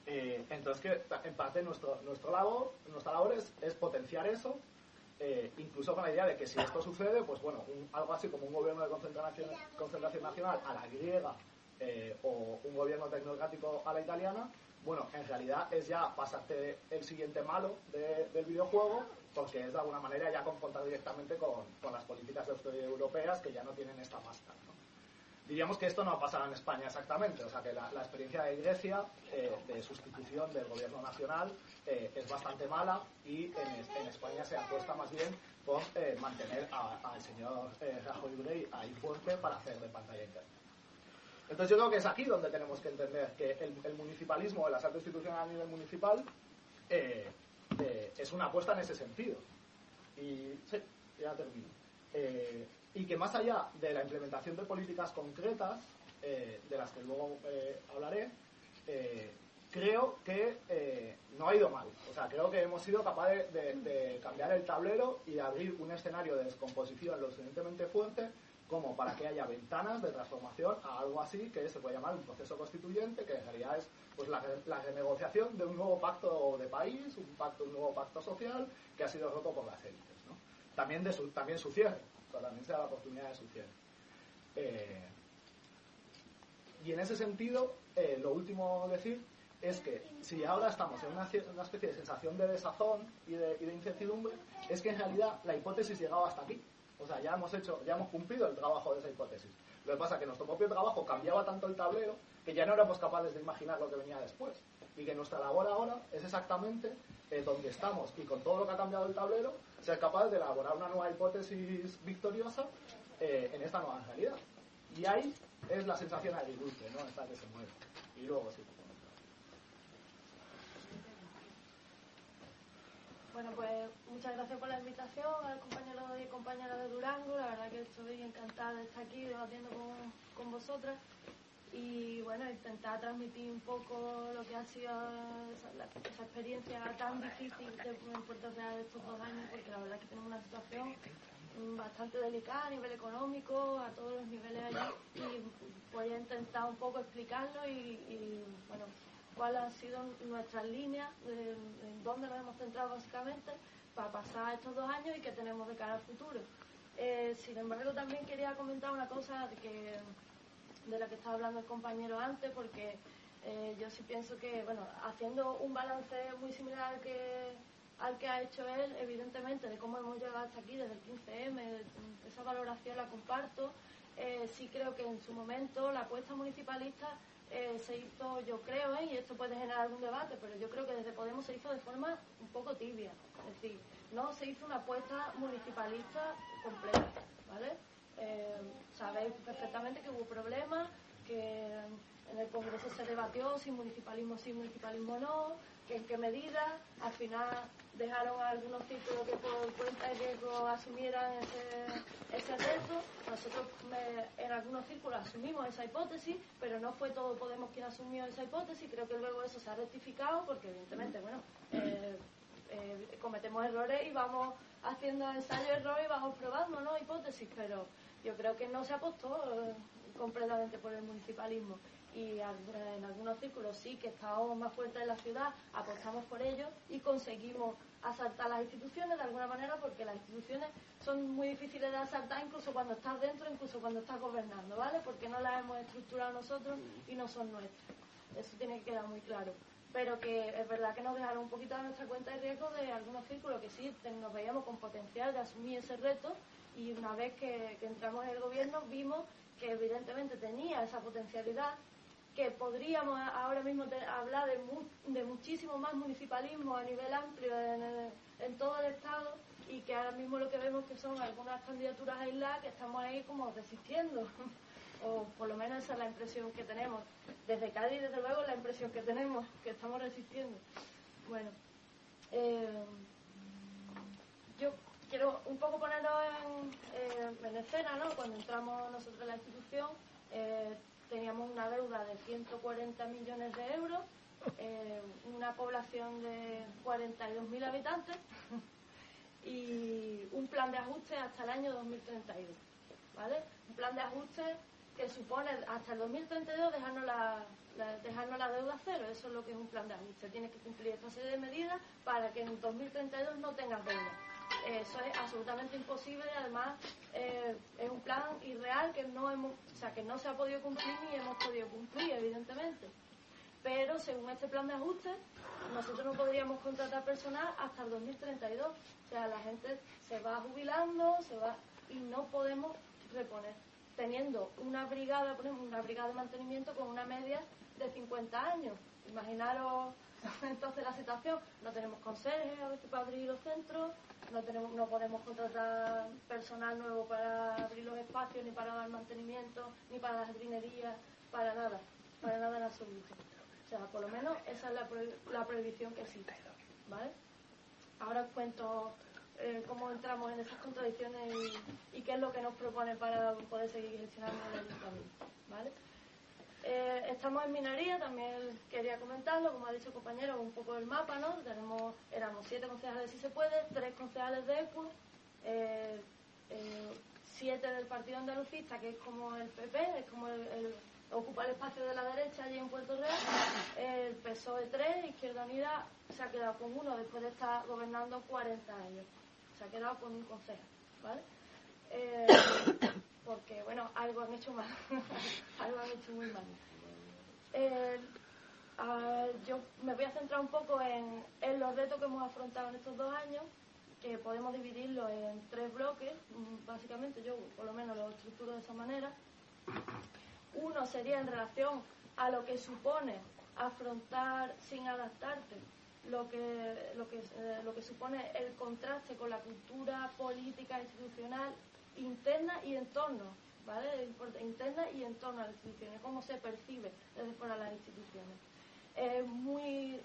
Entonces, que en parte nuestra labor es potenciar eso, incluso con la idea de que si esto sucede, pues bueno, algo así como un gobierno de concentración nacional a la griega o un gobierno tecnocrático a la italiana, bueno, en realidad es ya pasarte el siguiente malo del videojuego, porque es de alguna manera ya confrontar directamente con las políticas de austeridad europeas que ya no tienen esta máscara, ¿no? Diríamos que esto no ha pasado en España exactamente, o sea que la experiencia de Grecia de sustitución del gobierno nacional es bastante mala y en España se apuesta más bien por mantener al señor Rajoy Brey ahí fuerte para hacer de pantalla interna. Entonces yo creo que es aquí donde tenemos que entender que el municipalismo, el asalto institucional a nivel municipal es una apuesta en ese sentido. Y sí, ya termino. Y que más allá de la implementación de políticas concretas, de las que luego hablaré, creo que no ha ido mal. O sea, creo que hemos sido capaces de cambiar el tablero y de abrir un escenario de descomposición lo suficientemente fuerte como para que haya ventanas de transformación a algo así que se puede llamar un proceso constituyente, que en realidad es pues la renegociación de un nuevo pacto de país, un nuevo pacto social que ha sido roto por las élites, ¿no? También su cierre, también se da la oportunidad de su cierre. Y en ese sentido, lo último decir es que si ahora estamos en una especie de sensación de desazón y de incertidumbre, es que en realidad la hipótesis llegaba hasta aquí. O sea, ya hemos cumplido el trabajo de esa hipótesis. Lo que pasa es que nuestro propio trabajo cambiaba tanto el tablero que ya no éramos capaces de imaginar lo que venía después. Y que nuestra labor ahora es exactamente donde estamos y con todo lo que ha cambiado el tablero, ser capaces de elaborar una nueva hipótesis victoriosa en esta nueva realidad. Y ahí es la sensación agridulce, ¿no? Esta que se mueve. Y luego sí. Bueno, pues muchas gracias por la invitación al compañero y compañera de Durango. La verdad que estoy encantada de estar aquí debatiendo con vosotras y bueno, intentar transmitir un poco lo que ha sido esa experiencia tan difícil en Puerto Real estos 2 años, porque la verdad es que tenemos una situación bastante delicada a nivel económico, a todos los niveles allí, y voy a intentar un poco explicarlo y bueno, cuáles han sido nuestras líneas, en dónde nos hemos centrado básicamente para pasar estos 2 años y qué tenemos de cara al futuro. Sin embargo, también quería comentar una cosa de la que estaba hablando el compañero antes, porque yo sí pienso que, bueno, haciendo un balance muy similar al que ha hecho él, evidentemente, de cómo hemos llegado hasta aquí desde el 15M, esa valoración la comparto. Sí creo que en su momento la apuesta municipalista se hizo, yo creo, y esto puede generar algún debate, pero yo creo que desde Podemos se hizo de forma un poco tibia. Es decir, no se hizo una apuesta municipalista completa, ¿vale? Sabéis perfectamente que hubo problemas, que en el Congreso se debatió si municipalismo sí, municipalismo no, que en qué medida. Al final dejaron a algunos círculos que por cuenta de riesgo asumieran ese reto. Nosotros en algunos círculos asumimos esa hipótesis, pero no fue todo Podemos quien asumió esa hipótesis. Creo que luego eso se ha rectificado porque evidentemente, bueno, cometemos errores y vamos haciendo ensayo-error y vamos probando, ¿no?, hipótesis, pero yo creo que no se apostó completamente por el municipalismo. Y en algunos círculos sí que estábamos más fuertes en la ciudad, apostamos por ello y conseguimos asaltar las instituciones de alguna manera, porque las instituciones son muy difíciles de asaltar incluso cuando estás dentro, incluso cuando estás gobernando, ¿vale? Porque no las hemos estructurado nosotros y no son nuestras. Eso tiene que quedar muy claro. pero que es verdad que nos dejaron un poquito a nuestra cuenta de riesgo de algunos círculos que sí nos veíamos con potencial de asumir ese reto, y una vez que entramos en el gobierno vimos que evidentemente tenía esa potencialidad, que podríamos ahora mismo hablar de muchísimo más municipalismo a nivel amplio en todo el Estado, y que ahora mismo lo que vemos que son algunas candidaturas aisladas que estamos ahí como resistiendo, o por lo menos esa es la impresión que tenemos. Desde Cádiz, desde luego, la impresión que tenemos, que estamos resistiendo. Bueno, yo quiero un poco ponerlo en escena, ¿no? Cuando entramos nosotros en la institución, teníamos una deuda de 140 millones de euros, una población de 42.000 habitantes y un plan de ajuste hasta el año 2032, ¿vale? Un plan de ajuste que supone hasta el 2032 dejarnos la deuda cero. Eso es lo que es un plan de ajuste. Tienes que cumplir esta serie de medidas para que en 2032 no tengas deuda. Eso es absolutamente imposible, además es un plan irreal que que no se ha podido cumplir ni hemos podido cumplir, evidentemente. Pero según este plan de ajuste, nosotros no podríamos contratar personal hasta el 2032. O sea, la gente se va jubilando, y no podemos reponer. Teniendo una brigada, por ejemplo, una brigada de mantenimiento con una media de 50 años. Imaginaros entonces la situación. No tenemos conserjes a veces para abrir los centros, no podemos contratar personal nuevo para abrir los espacios, ni para dar mantenimiento, ni para las jardinerías, para nada en absoluto. O sea, por lo menos esa es la prohibición que existe, ¿vale? Ahora os cuento cómo entramos en esas contradicciones y qué es lo que nos propone para poder seguir gestionando el ayuntamiento, ¿vale? Estamos en minería, también quería comentarlo, como ha dicho el compañero, un poco el mapa, ¿no? Éramos 7 concejales si se puede, 3 concejales de ECU, 7 del Partido Andalucista, que es como el PP, es como ocupa el espacio de la derecha allí en Puerto Real, el PSOE 3, Izquierda Unida se ha quedado con 1 después de estar gobernando 40 años, se ha quedado con un concejal, ¿vale? Porque, bueno, algo han hecho mal, algo han hecho muy mal. Yo me voy a centrar un poco en los retos que hemos afrontado en estos 2 años, que podemos dividirlo en 3 bloques, básicamente yo por lo menos lo estructuro de esa manera. Uno sería en relación a lo que supone afrontar sin adaptarte, lo que supone el contraste con la cultura política institucional interna y en torno, ¿vale? Interna y en torno a las instituciones, cómo se percibe desde fuera de las instituciones. Es muy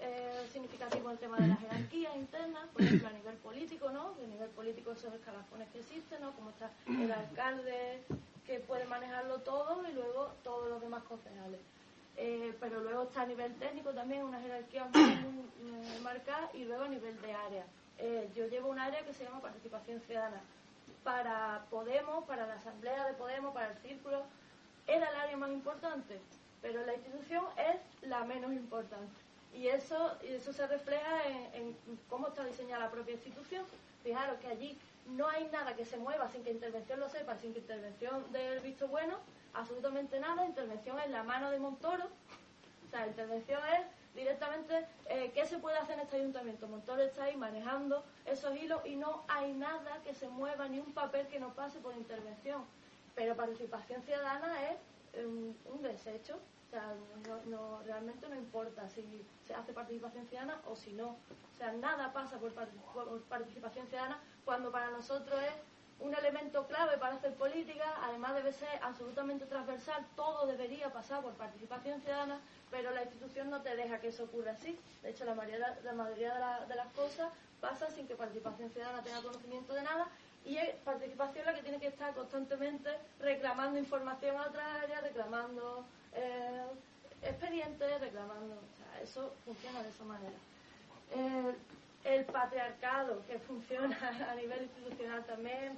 significativo el tema de la jerarquía interna, por ejemplo, a nivel político, ¿no? A nivel político esos escalafones que existen, ¿no? Como está el alcalde, que puede manejarlo todo, y luego todos los demás concejales. Pero luego está a nivel técnico también una jerarquía muy marcada, y luego a nivel de área. Yo llevo un área que se llama Participación Ciudadana. Para Podemos, para la Asamblea de Podemos, para el Círculo, era el área más importante, pero la institución es la menos importante. Y eso se refleja en cómo está diseñada la propia institución. Fijaros que allí no hay nada que se mueva sin que intervención lo sepa, sin que intervención dé el visto bueno, absolutamente nada. Intervención es la mano de Montoro. O sea, intervención es directamente qué se puede hacer en este ayuntamiento. Montoro está ahí manejando esos hilos y no hay nada que se mueva, ni un papel que no pase por intervención. Pero participación ciudadana es un desecho. O sea, realmente no importa si se hace participación ciudadana o si no. O sea, nada pasa por participación ciudadana, cuando para nosotros es un elemento clave para hacer política. Además debe ser absolutamente transversal, todo debería pasar por participación ciudadana, pero la institución no te deja que eso ocurra así. De hecho, la mayoría de las cosas pasa sin que participación ciudadana tenga conocimiento de nada, y es participación la que tiene que estar constantemente reclamando información a otras áreas, reclamando expedientes, reclamando. O sea, eso funciona de esa manera. El patriarcado, que funciona a nivel institucional también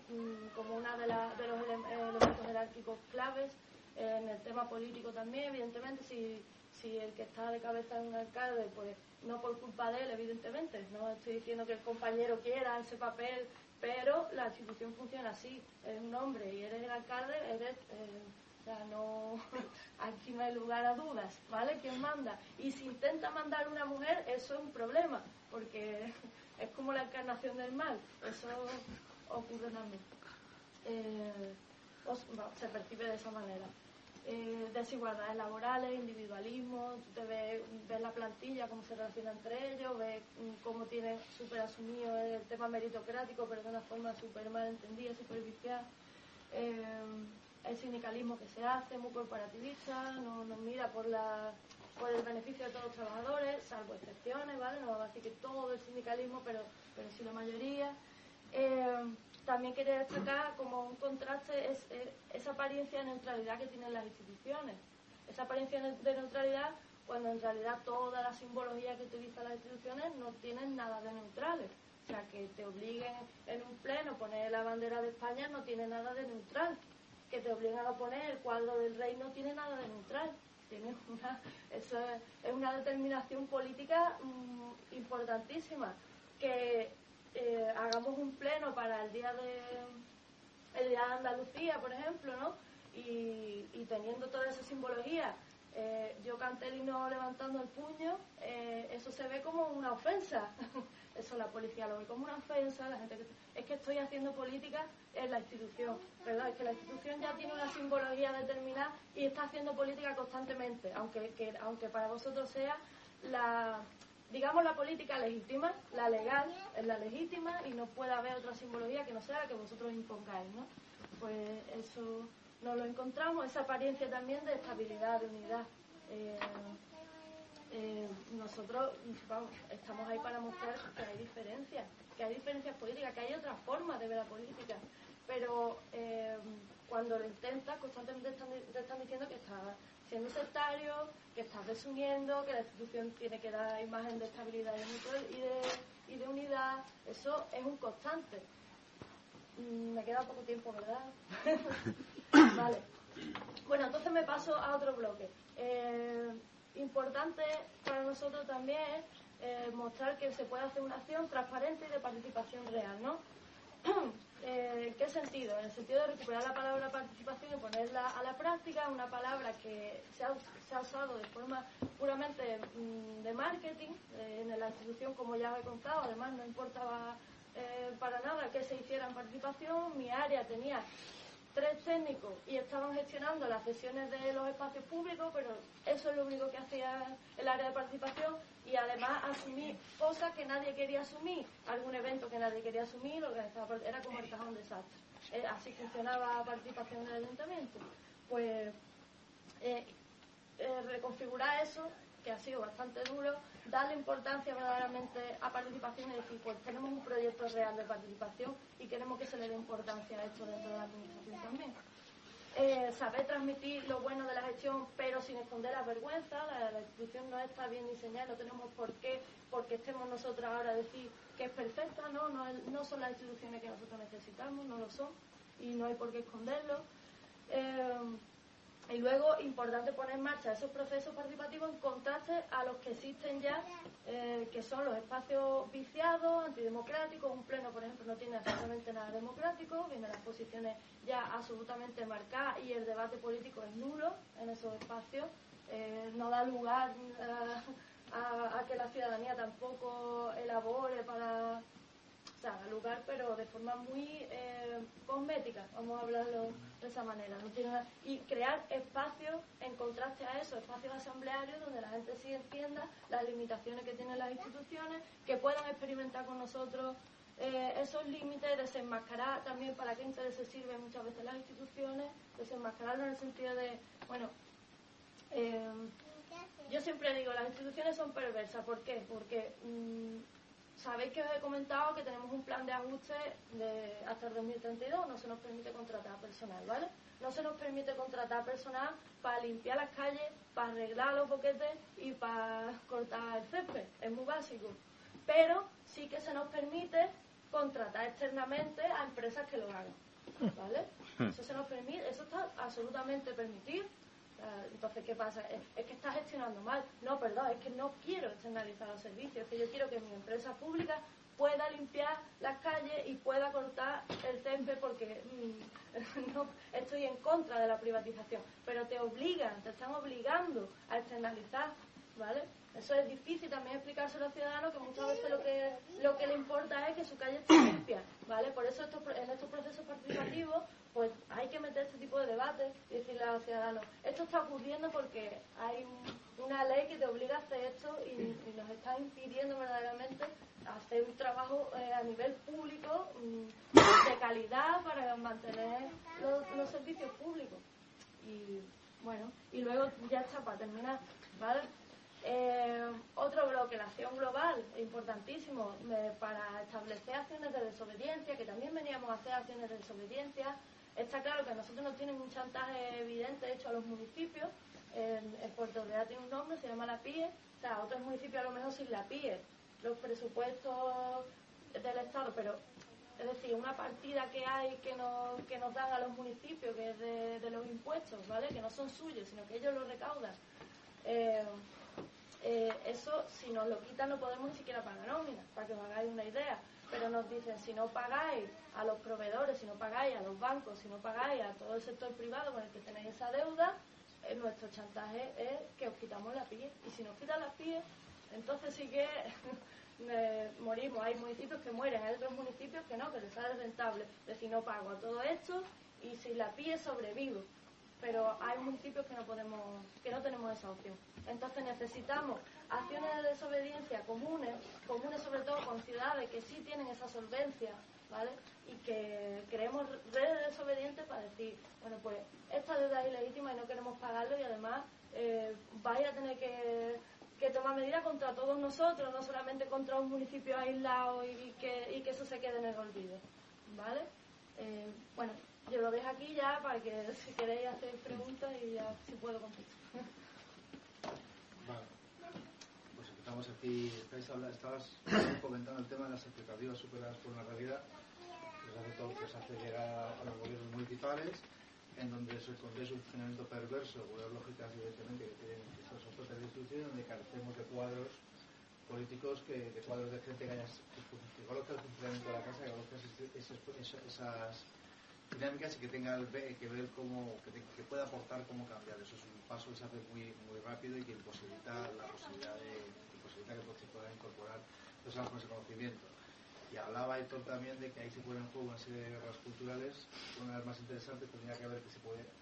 como uno de los elementos jerárquicos claves. En el tema político también, evidentemente, si el que está de cabeza es un alcalde, pues no por culpa de él, evidentemente. No estoy diciendo que el compañero quiera ese papel, pero la institución funciona así. Eres un hombre y eres el alcalde, eres O sea, no, aquí no hay lugar a dudas, ¿vale? ¿Quién manda? Y si intenta mandar una mujer, eso es un problema, porque es como la encarnación del mal. Eso ocurre también. Se percibe de esa manera. Desigualdades laborales, individualismo, tú te ves la plantilla, cómo se relaciona entre ellos, ves cómo tiene súper asumido el tema meritocrático, pero de una forma súper mal entendida, súper viciada. El sindicalismo que se hace, muy corporativista, no mira por el beneficio de todos los trabajadores, salvo excepciones, ¿vale? No vamos a decir que todo el sindicalismo, pero sí la mayoría. También quería destacar como un contraste esa apariencia de neutralidad que tienen las instituciones. Esa apariencia de neutralidad cuando en realidad toda la simbología que utilizan las instituciones no tienen nada de neutrales. O sea, que te obliguen en un pleno a poner la bandera de España no tiene nada de neutral. Que te obligan a poner el cuadro del rey no tiene nada de neutral. Eso es una determinación política importantísima. Que hagamos un pleno para el día de Andalucía, por ejemplo, ¿no? Y teniendo toda esa simbología, yo Cantelino levantando el puño, eso se ve como una ofensa. Eso la policía lo ve como una ofensa, la gente es que estoy haciendo política en la institución, ¿verdad? Es que la institución ya tiene una simbología determinada y está haciendo política constantemente, aunque para vosotros sea la política legítima, la legal es la legítima y no puede haber otra simbología que no sea la que vosotros impongáis, ¿no? Pues eso nos lo encontramos, esa apariencia también de estabilidad, de unidad. Nosotros estamos ahí para mostrar que hay diferencias políticas, que hay otras formas de ver la política, pero cuando lo intentas constantemente te están diciendo que estás siendo sectario, que estás desuniendo, que la institución tiene que dar imagen de estabilidad y de unidad. Eso es un constante. Me queda poco tiempo, ¿verdad? Vale. Bueno, entonces me paso a otro bloque. Importante para nosotros también es mostrar que se puede hacer una acción transparente y de participación real, ¿no? ¿En qué sentido? En el sentido de recuperar la palabra participación y ponerla a la práctica, una palabra que se ha usado de forma puramente de marketing en la institución, como ya os he contado. Además no importaba para nada que se hiciera en participación. Mi área tenía 3 técnicos y estaban gestionando las sesiones de los espacios públicos, pero eso es lo único que hacía el área de participación, y además asumí cosas que nadie quería asumir, algún evento que nadie quería asumir, lo organizaba, era como el cajón desastre. Así funcionaba la participación en el ayuntamiento. Pues reconfigurar eso, que ha sido bastante duro, darle importancia verdaderamente a participación y decir, pues tenemos un proyecto real de participación y queremos que se le dé importancia a esto dentro de la administración también. Saber transmitir lo bueno de la gestión, pero sin esconder la vergüenza. La institución no está bien diseñada, no tenemos por qué, porque estemos nosotros ahora a decir que es perfecta, no son las instituciones que nosotros necesitamos, no lo son, y no hay por qué esconderlo. Y luego, importante poner en marcha esos procesos participativos en contraste a los que existen ya, que son los espacios viciados, antidemocráticos. Un pleno, por ejemplo, no tiene absolutamente nada democrático, vienen las posiciones ya absolutamente marcadas y el debate político es nulo en esos espacios. No da lugar a que la ciudadanía tampoco elabore para... O sea, lugar, pero de forma muy cosmética, vamos a hablarlo de esa manera. No tiene nada. Y crear espacios en contraste a eso, espacios asamblearios donde la gente sí entienda las limitaciones que tienen las instituciones, que puedan experimentar con nosotros esos límites, desenmascarar también para qué intereses sirven muchas veces las instituciones, desenmascararlo en el sentido de, bueno, yo siempre digo, las instituciones son perversas. ¿Por qué? Porque... sabéis que os he comentado que tenemos un plan de ajuste hasta el 2032, no se nos permite contratar personal, ¿vale? No se nos permite contratar personal para limpiar las calles, para arreglar los boquetes y para cortar el césped, es muy básico. Pero sí que se nos permite contratar externamente a empresas que lo hagan, ¿vale? Eso se nos permite, eso está absolutamente permitido. Entonces, ¿qué pasa? Es que está gestionando mal. No, perdón, es que no quiero externalizar los servicios, es que yo quiero que mis empresas públicas pueda limpiar las calles y pueda cortar el césped, porque no estoy en contra de la privatización, pero te están obligando a externalizar, ¿vale? Eso es difícil también explicárselo al ciudadano, que muchas veces lo que le importa es que su calle esté limpia, ¿vale? Por eso en estos procesos participativos pues hay que meter este tipo de debates y decirle a los ciudadanos, esto está ocurriendo porque hay una ley que te obliga a hacer esto y nos está impidiendo verdaderamente hacer un trabajo a nivel público de calidad para mantener los servicios públicos. Y bueno, y luego ya está, para terminar, ¿vale? Otro bloque, la acción global, importantísimo, para establecer acciones de desobediencia, que también veníamos a hacer acciones de desobediencia. Está claro que a nosotros nos tienen un chantaje evidente hecho a los municipios. En Puerto Real tiene un nombre, se llama la PIE. O sea, otros municipios a lo mejor sin la PIE, los presupuestos del Estado, pero es decir, una partida que hay que nos dan a los municipios, que es de los impuestos, ¿vale? Que no son suyos, sino que ellos lo recaudan. Eso, si nos lo quitan, no podemos ni siquiera pagar nómina, para que os hagáis una idea. Pero nos dicen, si no pagáis a los proveedores, si no pagáis a los bancos, si no pagáis a todo el sector privado con el que tenéis esa deuda, nuestro chantaje es que os quitamos la PIE. Y si nos quitan la PIE, entonces sí que morimos. Hay municipios que mueren, hay otros municipios que no, que les sale rentable. Es decir, no pago a todo esto y sin la PIE sobrevivo. Pero hay municipios que no tenemos esa opción. Entonces necesitamos acciones de desobediencia comunes sobre todo con ciudades que sí tienen esa solvencia, ¿vale? Y que creemos redes desobedientes para decir, bueno, pues esta deuda es ilegítima y no queremos pagarlo, y además vais a tener que tomar medidas contra todos nosotros, no solamente contra un municipio aislado y que eso se quede en el olvido, ¿vale? Bueno, yo lo dejo aquí ya para que si queréis hacer preguntas y ya si puedo contestar. Vale. Pues empezamos aquí. Estabas comentando el tema de las expectativas superadas por una realidad que os hace llegar a los gobiernos municipales, en donde se encuentra un funcionamiento perverso, con las lógicas evidentemente que tienen esas otras instituciones, donde carecemos de cuadros políticos, de cuadros de gente que conozca el funcionamiento de la casa, que conozca esas dinámicas y que tenga que ver que pueda aportar cómo cambiar. Eso es un paso que se hace muy rápido y que imposibilita que se pueda incorporar personas con ese conocimiento. Y hablaba Héctor también de que ahí se ponen en juego una serie de guerras culturales. Una de las más interesantes tendría que ver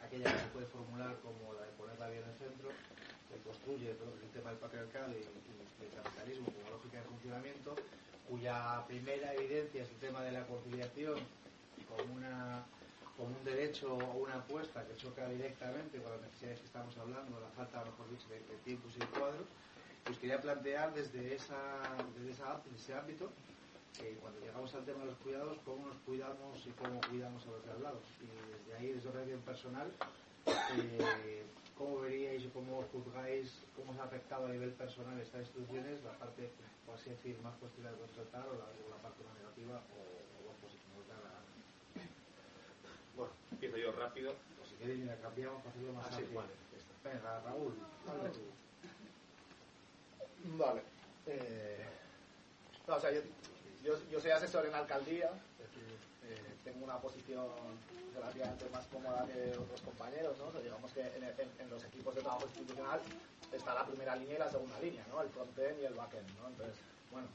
aquella que se puede formular como la de poner la vida en el centro, que construye todo el tema del patriarcado y el capitalismo como lógica de funcionamiento, cuya primera evidencia es el tema de la conciliación como un derecho o una apuesta que choca directamente con las necesidades que estamos hablando, la falta, mejor dicho, de tiempos y de cuadros. Pues quería plantear desde ese ámbito que cuando llegamos al tema de los cuidados, cómo nos cuidamos y cómo cuidamos a los de al lado. Y desde ahí, desde orientación personal, ¿cómo veríais o cómo juzgáis cómo se ha afectado a nivel personal estas instituciones, la parte, por así decir, más positiva de constatar o la parte más negativa o positiva? Bueno, empiezo yo rápido. Pues si queréis, la cambiamos para hacerlo más rápido. Vale, venga, Raúl, habla tú. Vale. No, o sea, yo soy asesor en la alcaldía, es decir, tengo una posición relativamente más cómoda que otros compañeros, ¿no? O sea, digamos que en los equipos de trabajo institucional está la primera línea y la segunda línea, ¿no? El frontend y el backend, ¿no? Entonces, bueno,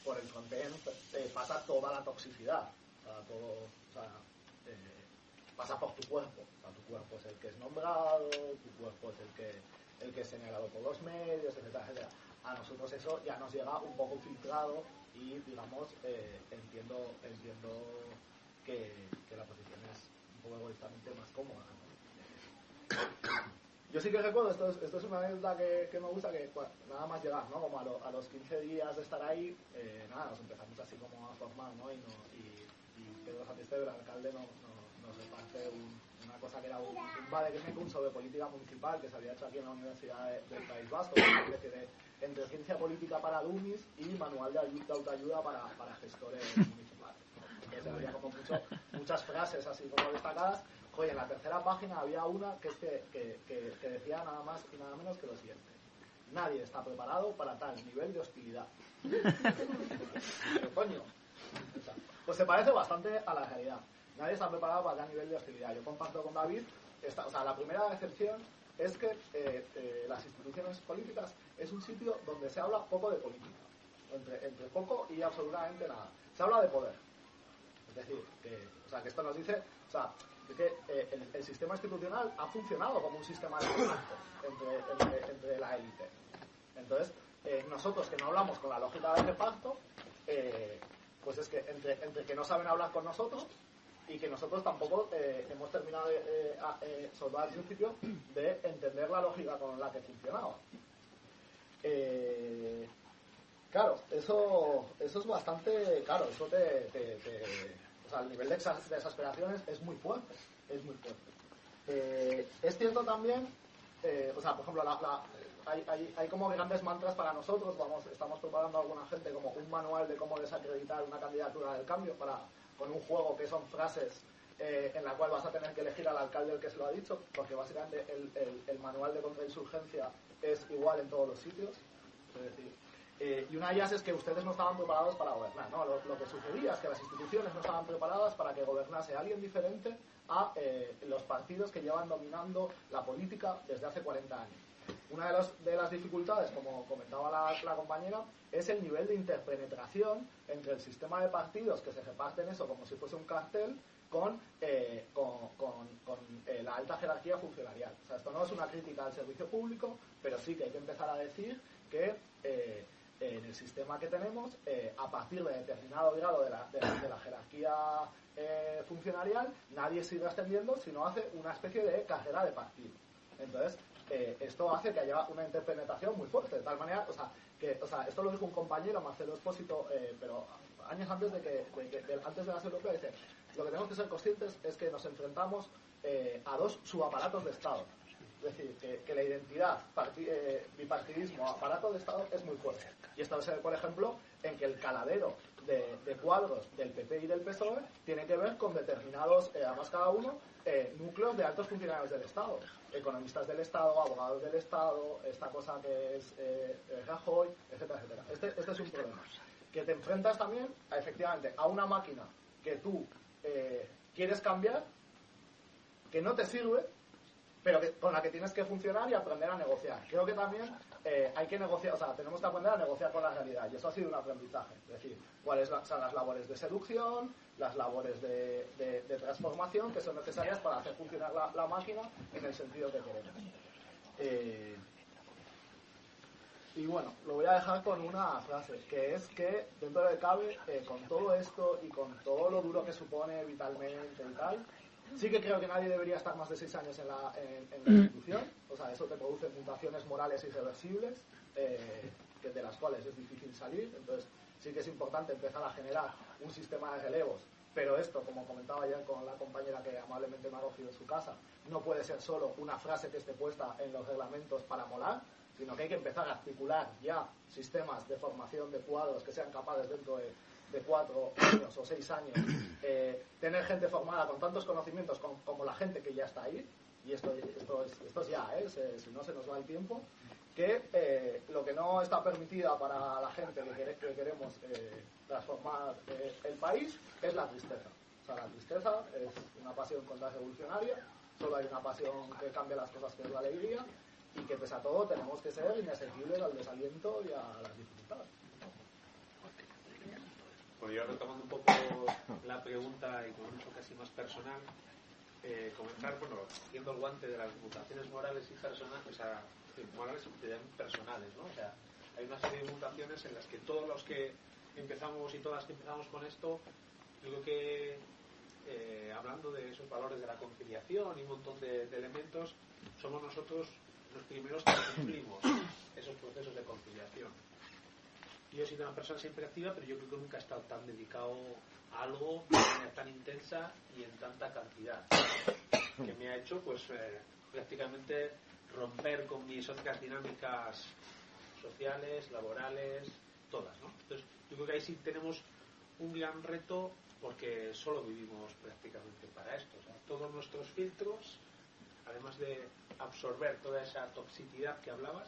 por el frontend pasa toda la toxicidad, pasa por tu cuerpo. O sea, tu cuerpo es el que es nombrado, tu cuerpo es el que es señalado por los medios, etcétera, etcétera. A nosotros eso ya nos llega un poco filtrado y, digamos, entiendo que la posición es un poco egoístamente más cómoda, ¿no? Yo sí que recuerdo, esto es una anécdota que me gusta, que nada más llegar, ¿no? Como a los 15 días de estar ahí, nada, nos empezamos así como a formar, ¿no? Y Pedro Santisteban, el alcalde, nos reparte una cosa que era un vademecum sobre política municipal que se había hecho aquí en la Universidad del País Vasco, una especie de entre ciencia política para dummies y manual de autoayuda para gestores municipales. Entonces había como muchas frases así como destacadas. Oye, en la tercera página había una que decía nada más y nada menos que lo siguiente: nadie está preparado para tal nivel de hostilidad. ¿Qué coño? Pues se parece bastante a la realidad. Nadie está preparado para tal nivel de hostilidad. Yo comparto con David, la primera excepción es que las instituciones políticas es un sitio donde se habla poco de política. Entre poco y absolutamente nada. Se habla de poder. Es decir, que esto nos dice, que el sistema institucional ha funcionado como un sistema de reparto entre la élite. Entonces, nosotros que no hablamos con la lógica del reparto, pues es que entre que no saben hablar con nosotros y que nosotros tampoco hemos terminado sobre todo al principio, de entender la lógica con la que funcionaba. Claro, eso es bastante... Claro, eso el nivel de exasperación es muy fuerte. Es muy fuerte. Es cierto también... por ejemplo, hay como grandes mantras para nosotros. Estamos preparando a alguna gente como un manual de cómo desacreditar una candidatura del cambio con un juego que son frases en la cual vas a tener que elegir al alcalde el que se lo ha dicho, porque básicamente el manual de contrainsurgencia es igual en todos los sitios. Es decir, y una de ellas es que ustedes no estaban preparados para gobernar, ¿no? Lo que sucedía es que las instituciones no estaban preparadas para que gobernase alguien diferente a los partidos que llevan dominando la política desde hace 40 años. Una de las dificultades, como comentaba la compañera, es el nivel de interpenetración entre el sistema de partidos que se reparten eso como si fuese un cartel con la alta jerarquía funcionarial. Esto no es una crítica al servicio público, pero sí que hay que empezar a decir que en el sistema que tenemos, a partir de determinado grado de la jerarquía funcionarial, nadie sigue ascendiendo, sino hace una especie de carrera de partido. Entonces, esto hace que haya una interpenetración muy fuerte, de tal manera, esto lo dijo un compañero, Marcelo Espósito, pero años antes antes de las europeas, dice, lo que tenemos que ser conscientes es que nos enfrentamos a dos subaparatos de Estado. Es decir, que la identidad, bipartidismo, aparato de Estado es muy fuerte. Y esto se ve, por ejemplo, en que el caladero de cuadros del PP y del PSOE tiene que ver con determinados, además cada uno, núcleos de altos funcionarios del Estado. Economistas del Estado, abogados del Estado, esta cosa que es Rajoy, etcétera, etcétera. Este es un problema. Que te enfrentas también, efectivamente, a una máquina que tú quieres cambiar, que no te sirve, pero con la que tienes que funcionar y aprender a negociar. Creo que también hay que negociar, tenemos que aprender a negociar con la realidad, y eso ha sido un aprendizaje. Es decir, cuáles son las labores de seducción, las labores de transformación que son necesarias para hacer funcionar la máquina en el sentido que queremos. Y bueno, lo voy a dejar con una frase, que es que, dentro de cabe, con todo esto y con todo lo duro que supone vitalmente y tal, sí que creo que nadie debería estar más de 6 años en la institución. Eso te produce mutaciones morales irreversibles, de las cuales es difícil salir. Entonces, sí que es importante empezar a generar un sistema de relevos. Pero esto, como comentaba ayer con la compañera que amablemente me ha acogido en su casa, no puede ser solo una frase que esté puesta en los reglamentos para molar, sino que hay que empezar a articular ya sistemas de formación de cuadros que sean capaces dentro de 4 años o 6 años, tener gente formada con tantos conocimientos como la gente que ya está ahí, y esto es ya, si no se nos va el tiempo, que lo que no está permitida para la gente que queremos transformar el país es la tristeza. La tristeza es una pasión contrarrevolucionaria, solo hay una pasión que cambia las cosas, que es la alegría, y que pese a todo tenemos que ser inasequibles al desaliento y a las dificultades. Bueno, yo retomando un poco la pregunta y con un uso casi más personal, comenzar, haciendo el guante de las mutaciones morales y personales, morales y personales, ¿no? Hay una serie de mutaciones en las que todos los que empezamos y todas que empezamos con esto, yo creo que hablando de esos valores de la conciliación y un montón de elementos, somos nosotros los primeros que cumplimos esos procesos de conciliación. Yo he sido una persona siempre activa, pero yo creo que nunca he estado tan dedicado a algo de manera tan intensa y en tanta cantidad, que me ha hecho prácticamente romper con mis otras dinámicas sociales, laborales, todas, ¿no? Entonces yo creo que ahí sí tenemos un gran reto, porque solo vivimos prácticamente para esto. Todos nuestros filtros, además de absorber toda esa toxicidad que hablabas,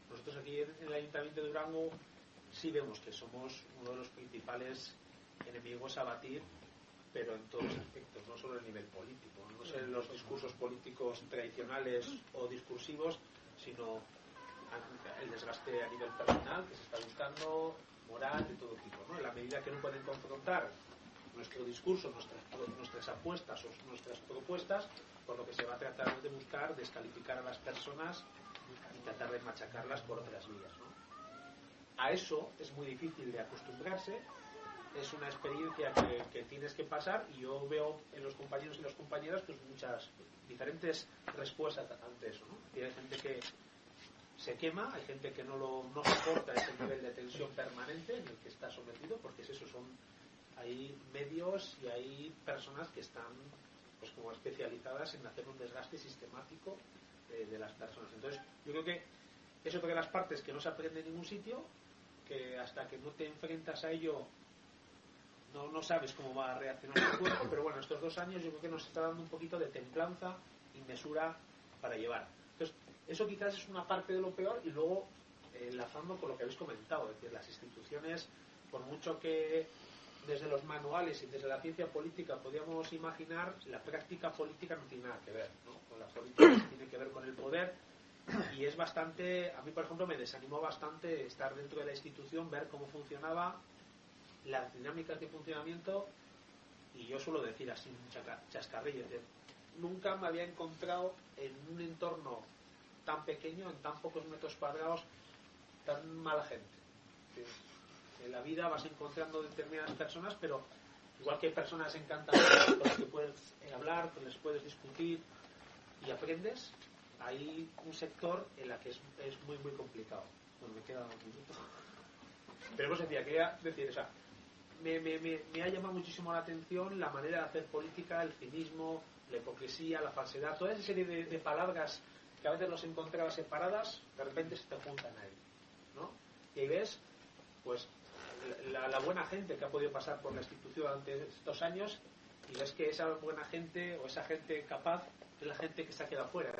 nosotros aquí en el Ayuntamiento de Durango sí vemos que somos uno de los principales enemigos a batir, pero en todos los aspectos, no solo a nivel político, no solo en los discursos políticos tradicionales o discursivos, sino el desgaste a nivel personal que se está buscando, moral, de todo tipo, ¿no? En la medida que no pueden confrontar nuestro discurso, nuestras apuestas o nuestras propuestas, por lo que se va a tratar de buscar descalificar a las personas y tratar de machacarlas por otras vías, ¿no? A eso es muy difícil de acostumbrarse, es una experiencia que tienes que pasar, y yo veo en los compañeros y las compañeras pues muchas diferentes respuestas ante eso, ¿no? Y hay gente que se quema, hay gente que no soporta ese nivel de tensión permanente en el que está sometido, porque es eso, hay medios y hay personas que están pues como especializadas en hacer un desgaste sistemático de las personas. Entonces yo creo que es otra de las partes que no se aprende en ningún sitio, que hasta que no te enfrentas a ello no sabes cómo va a reaccionar el cuerpo. Pero bueno, estos 2 años yo creo que nos está dando un poquito de templanza y mesura para llevar. Entonces eso quizás es una parte de lo peor, y luego enlazando con lo que habéis comentado, es decir, las instituciones, por mucho que desde los manuales y desde la ciencia política podíamos imaginar, la práctica política no tiene nada que ver, ¿no? Con la política tiene que ver con el poder, y es bastante, a mí por ejemplo me desanimó bastante estar dentro de la institución, ver cómo funcionaba, las dinámicas de funcionamiento, y yo suelo decir así un chascarrillo, es decir, nunca me había encontrado en un entorno tan pequeño, en tan pocos metros cuadrados, tan mala gente. En la vida vas encontrando determinadas personas, pero igual que hay personas encantadoras con las que puedes hablar, con las que puedes discutir y aprendes, hay un sector en la que es muy muy complicado. Bueno, me queda un minuto. Pero pues quería decir, o sea, me ha llamado muchísimo la atención la manera de hacer política, el cinismo, la hipocresía, la falsedad, toda esa serie de palabras que a veces nos encontraba separadas, de repente se te juntan ahí, ¿no? Y ahí ves, pues, la buena gente que ha podido pasar por la institución durante estos años, y ves que esa buena gente o esa gente capaz es la gente que se ha quedado fuera.